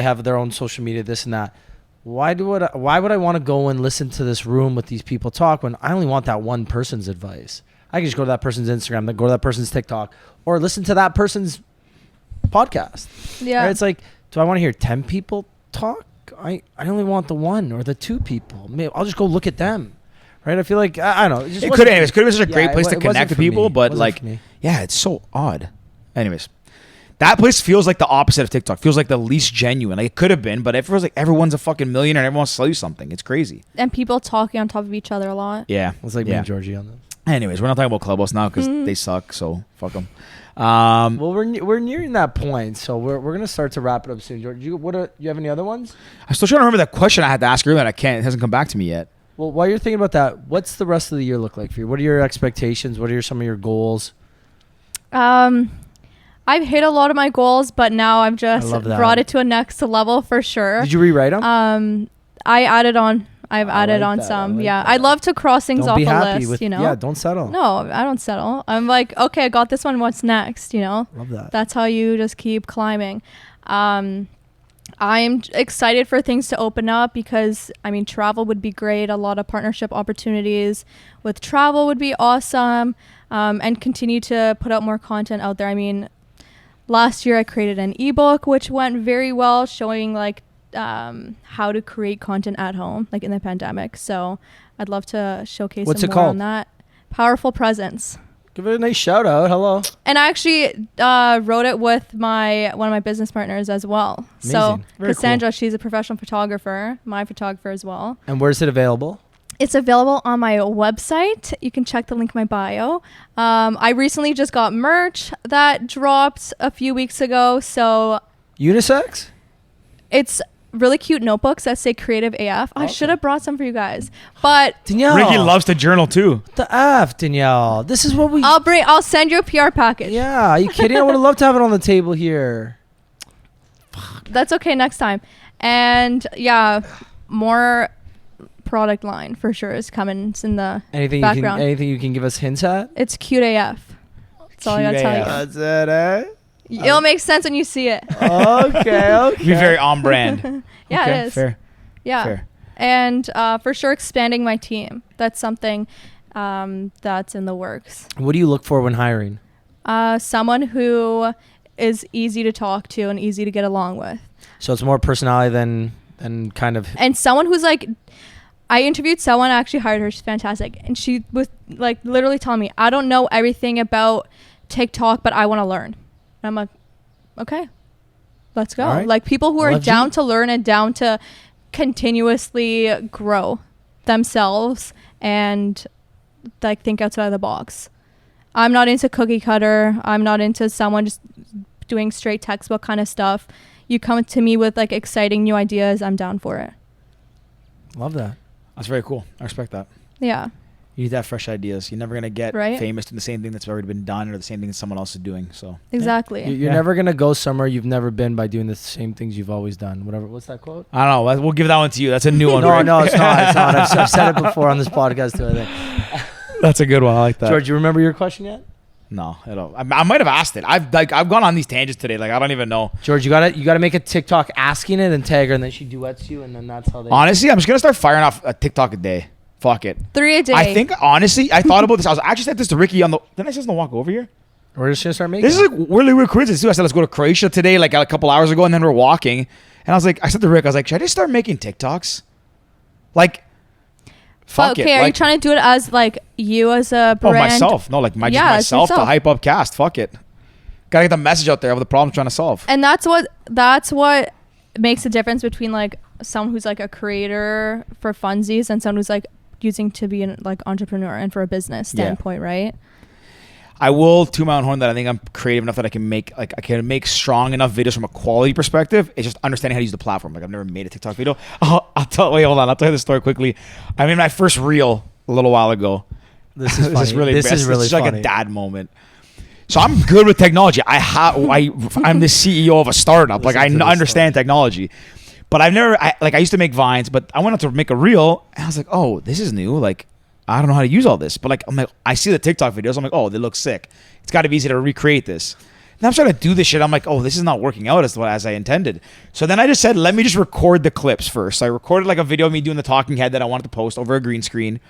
have their own social media, this and that. Why would I want to go and listen to this room with these people talk when I only want that one person's advice? I can just go to that person's Instagram, then go to that person's TikTok, or listen to that person's podcast. Yeah. Right? It's like, do I want to hear 10 people talk? I only want the one or the two people. Maybe I'll just go look at them. Right? I feel like, I don't know. It could have been such a great place to connect with people, but like, me. yeah, it's so odd. Anyways, that place feels like the opposite of TikTok. Feels like the least genuine. Like it could have been, but it feels like everyone's a fucking millionaire and everyone wants to sell you something. It's crazy. And people talking on top of each other a lot. Yeah. It's like me and Georgie on this. Anyways, we're not talking about Clubhouse now because they suck, so fuck them. Well, we're nearing that point, so we're gonna start to wrap it up soon. George, you have any other ones? I'm still trying to remember that question I had to ask earlier. And I can't. It hasn't come back to me yet. Well, while you're thinking about that, what's the rest of the year look like for you? What are your expectations? What are some of your goals? I've hit a lot of my goals, but now I've just brought it to a next level for sure. Did you rewrite them? I've added on some. That. I'd love to cross things off a list, Yeah, don't settle. No, I don't settle. I'm like, okay, I got this one. What's next? Love that. That's how you just keep climbing. I'm excited for things to open up because, travel would be great. A lot of partnership opportunities with travel would be awesome, and continue to put out more content out there. Last year I created an ebook, which went very well, showing how to create content at home, like in the pandemic. So I'd love to showcase What's some it more called? on that. Powerful Presence. Give it a nice shout out. Hello. And I actually wrote it with one of my business partners as well. Amazing. So Very Cassandra, cool. She's a professional photographer, my photographer as well. And where's it available? It's available on my website. You can check the link in my bio. I recently just got merch that dropped a few weeks ago. So Unisex? it's really cute notebooks that say Creative AF. I should have brought some for you guys. But Danielle. Ricky loves to journal too. the F, Danielle. This is what we... I'll send you a PR package. Yeah, are you kidding? I would have loved to have it on the table here. That's okay next time. And yeah, more product line for sure is coming. It's in the background. Anything you can give us hints at? It's cute AF. That's all I gotta tell you. That's it, eh? It'll make sense when you see it. Okay. Be very on brand. Yeah, Okay, it is. Fair. Yeah. Fair. And for sure expanding my team. That's something that's in the works. What do you look for when hiring? Someone who is easy to talk to and easy to get along with. So it's more personality than kind of... And someone who's like, I interviewed someone, I actually hired her, she's fantastic. And she was like literally telling me, I don't know everything about TikTok, but I want to learn. And I'm like, okay, let's go. Right. Like people who are down to learn and down to continuously grow themselves and like think outside of the box. I'm not into cookie cutter. I'm not into someone just doing straight textbook kind of stuff. You come to me with like exciting new ideas, I'm down for it. Love that. That's very cool. I respect that. Yeah. You need to have fresh ideas. You're never gonna get Right. famous doing the same thing that's already been done or the same thing that someone else is doing. So Exactly. You're never going to go somewhere you've never been by doing the same things you've always done. Whatever. What's that quote? I don't know. We'll give that one to you. That's a new one. No, Rick. no, it's not. It's not. I've said it before on this podcast too, I think. That's a good one. I like that. George, you remember your question yet? No, I don't. I might have asked it. I've gone on these tangents today. Like I don't even know. George, you gotta make a TikTok asking it and tag her, and then she duets you, and then that's how they... Honestly, I'm just gonna start firing off a TikTok a day. Fuck it. 3 a day. I think honestly, I thought about this. I actually said this to Ricky on the. Didn't I say to walk over here? We're just gonna start making This is like really weird coincidence too. I said let's go to Croatia today, like a couple hours ago, and then we're walking, and I was like, I said to Rick, I was like, should I just start making TikToks? Like, fuck it. Okay, are Like, you trying to do it as like you as a oh, brand? myself. No, like just Yeah, it's myself to yourself. hype up cast. Fuck it. Gotta get the message out there of the problem I'm trying to solve. And that's what makes a difference between like someone who's like a creator for funsies and someone who's like using to be an like entrepreneur and for a business standpoint, right? I will toot my own horn that I think I'm creative enough that I can make strong enough videos from a quality perspective. It's just understanding how to use the platform. Like I've never made a TikTok video. Hold on. I'll tell you the story quickly. I made my first reel a little while ago. This is funny. This is really funny. Like a dad moment. So I'm good with technology. I'm the CEO of a startup. Like I understand technology. But I used to make Vines, but I went out to make a reel and I was like, oh, this is new. Like, I don't know how to use all this. But like, I'm like, I see the TikTok videos. I'm like, oh, they look sick. It's got to be easy to recreate this. And I'm trying to do this shit. I'm like, oh, this is not working out as I intended. So then I just said, let me just record the clips first. So I recorded like a video of me doing the talking head that I wanted to post over a green screen.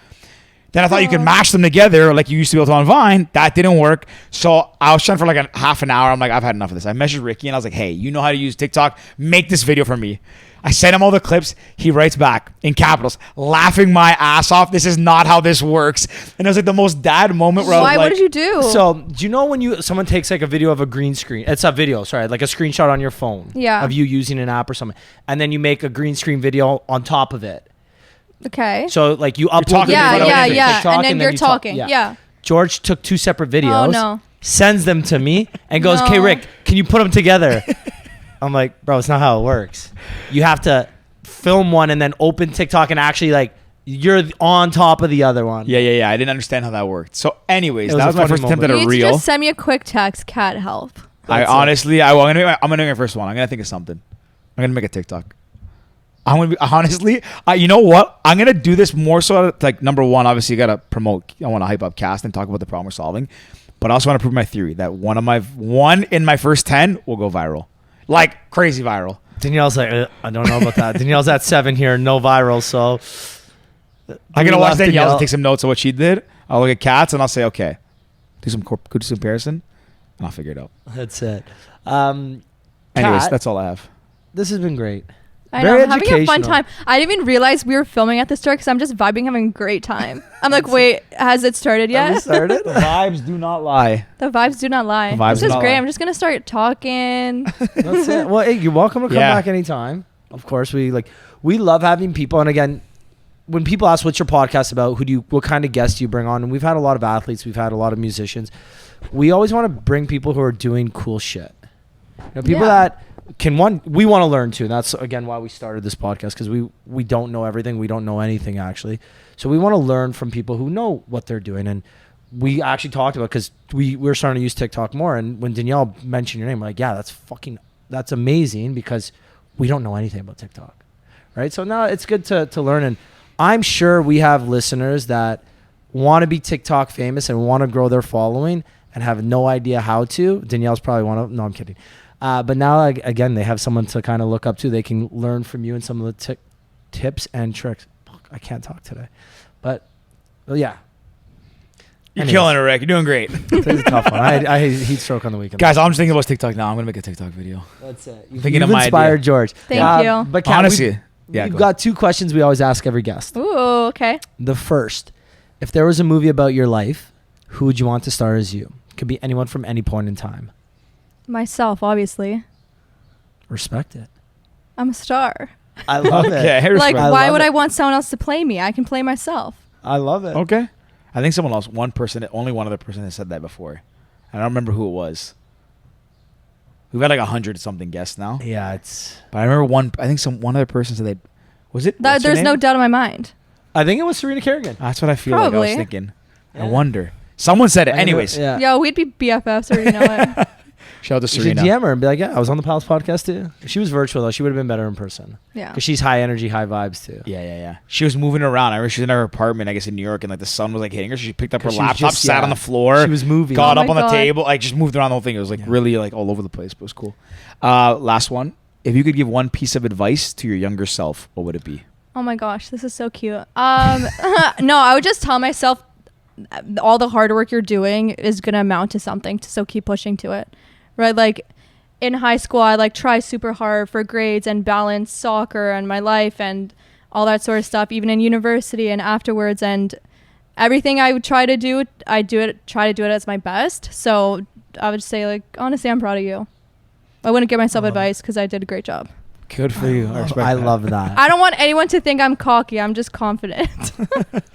Then I thought you could mash them together like you used to be able to on Vine. That didn't work. So I was trying for like a half an hour. I'm like, I've had enough of this. I messaged Ricky and I was like, hey, you know how to use TikTok? Make this video for me. I sent him all the clips. He writes back in capitals, laughing my ass off. This is not how this works. And it was like the most dad moment where I was like, what did you do? So do you know when someone takes like a video of a green screen? It's a video, sorry, like a screenshot on your phone of you using an app or something. And then you make a green screen video on top of it. Okay. So like you upload TikTok, and then you're talking. Yeah. George took 2 separate videos. Oh, no. Sends them to me and goes, okay, Rick, can you put them together? I'm like, bro, it's not how it works. You have to film one and then open TikTok and actually like you're on top of the other one. Yeah. I didn't understand how that worked. So anyways, that was my first attempt at a you reel. Just send me a quick text, cat help. I'm gonna do my first one. I'm gonna think of something. I'm gonna make a TikTok. I'm gonna be honestly. You know what? I'm gonna do this more so like number one. Obviously, you gotta promote. I want to hype up Cast and talk about the problem we're solving, but I also want to prove my theory that one in my first 10 will go viral, like crazy viral. Danielle's like, I don't know about that. Danielle's at 7 here, no viral. So I'm gonna watch Danielle and take some notes of what she did. I'll look at Cats and I'll say, okay, do some good comparison, and I'll figure it out. That's it. Anyways, Kat, that's all I have. This has been great. I know, I'm having a fun time. I didn't even realize we were filming at the store because I'm just vibing, having a great time. I'm like, wait, has it started yet? Have we started? The vibes do not lie. The vibes do not lie. This is great. I'm just gonna start talking. That's it. Well, hey, you're welcome to come back anytime. Of course, we love having people. And again, when people ask what's your podcast about, what kind of guests do you bring on? And we've had a lot of athletes, we've had a lot of musicians. We always want to bring people who are doing cool shit. People that we want to learn too. And that's again why we started this podcast, because we don't know everything. We don't know anything actually. So we want to learn from people who know what they're doing. And we actually talked about, because we're starting to use TikTok more. And when Danielle mentioned your name, we're like, yeah, that's amazing, because we don't know anything about TikTok. Right. So now it's good to learn. And I'm sure we have listeners that want to be TikTok famous and want to grow their following and have no idea how to. Danielle's probably one of them. No, I'm kidding. But now, again, they have someone to kind of look up to. They can learn from you and some of the tips and tricks. Fuck, I can't talk today. But, well, yeah. You're killing it, Rick. You're doing great. This is a tough one. I had heat stroke on the weekend. Guys, I'm just thinking about TikTok now. I'm going to make a TikTok video. That's it. You've inspired George. Thank you. But Kat, honestly, we've got 2 questions we always ask every guest. Ooh, okay. The first, if there was a movie about your life, who would you want to star as you? Could be anyone from any point in time. Myself, obviously. Respect it. I'm a star. I love it. Like, why would I want someone else to play me? I can play myself. I love it. Okay. I think only one other person has said that before. I don't remember who it was. We've got like 100 something guests now. Yeah, but I remember one other person said was it? There's no doubt in my mind. I think it was Serena Kerrigan. That's what I feel like I was thinking. Yeah. I wonder. Someone said it. Anyways. Yeah. Yo, we'd be BFFs, already know it. Shout out to Serena. You should DM her and be like, yeah, I was on the Palace podcast too. If she was virtual though, she would have been better in person. Yeah. Because she's high energy, high vibes too. Yeah. She was moving around. I remember she was in her apartment, I guess in New York, and like the sun was like hitting her. So she picked up her laptop, sat on the floor. She was moving. Got up on the table, like just moved around the whole thing. It was like really like all over the place, but it was cool. Last one. If you could give one piece of advice to your younger self, what would it be? Oh my gosh, this is so cute. No, I would just tell myself all the hard work you're doing is going to amount to something. So keep pushing to it. Right? Like, in high school, I like try super hard for grades and balance soccer and my life and all that sort of stuff, even in university and afterwards. And everything I would try to do, try to do it as my best. So I would say, like, honestly, I'm proud of you. I wouldn't give myself advice because I did a great job. Good for you. I love that. I don't want anyone to think I'm cocky. I'm just confident.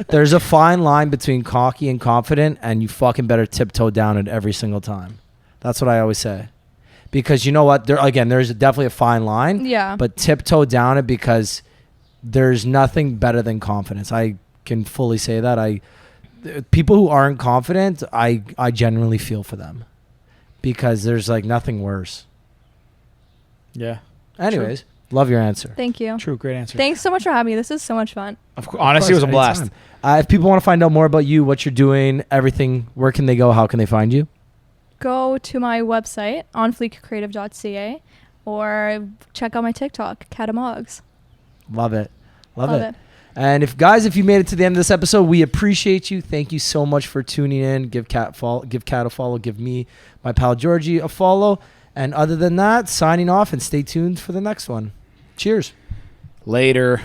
There's a fine line between cocky and confident, and you fucking better tiptoe down it every single time. That's what I always say. Because you know what? There's definitely a fine line. Yeah. But tiptoe down it, because there's nothing better than confidence. I can fully say that. People who aren't confident, I genuinely feel for them, because there's like nothing worse. Yeah. Anyways, love your answer. Thank you. True. Great answer. Thanks so much for having me. This is so much fun. Honestly, it was a blast. Anytime. If people want to find out more about you, what you're doing, everything, where can they go? How can they find you? Go to my website, onfleekcreative.ca, or check out my TikTok, Katamogs. Love it. Love it. And if you made it to the end of this episode, we appreciate you. Thank you so much for tuning in. Give Kat a follow. Give me, my pal Georgie, a follow. And other than that, signing off, and stay tuned for the next one. Cheers. Later.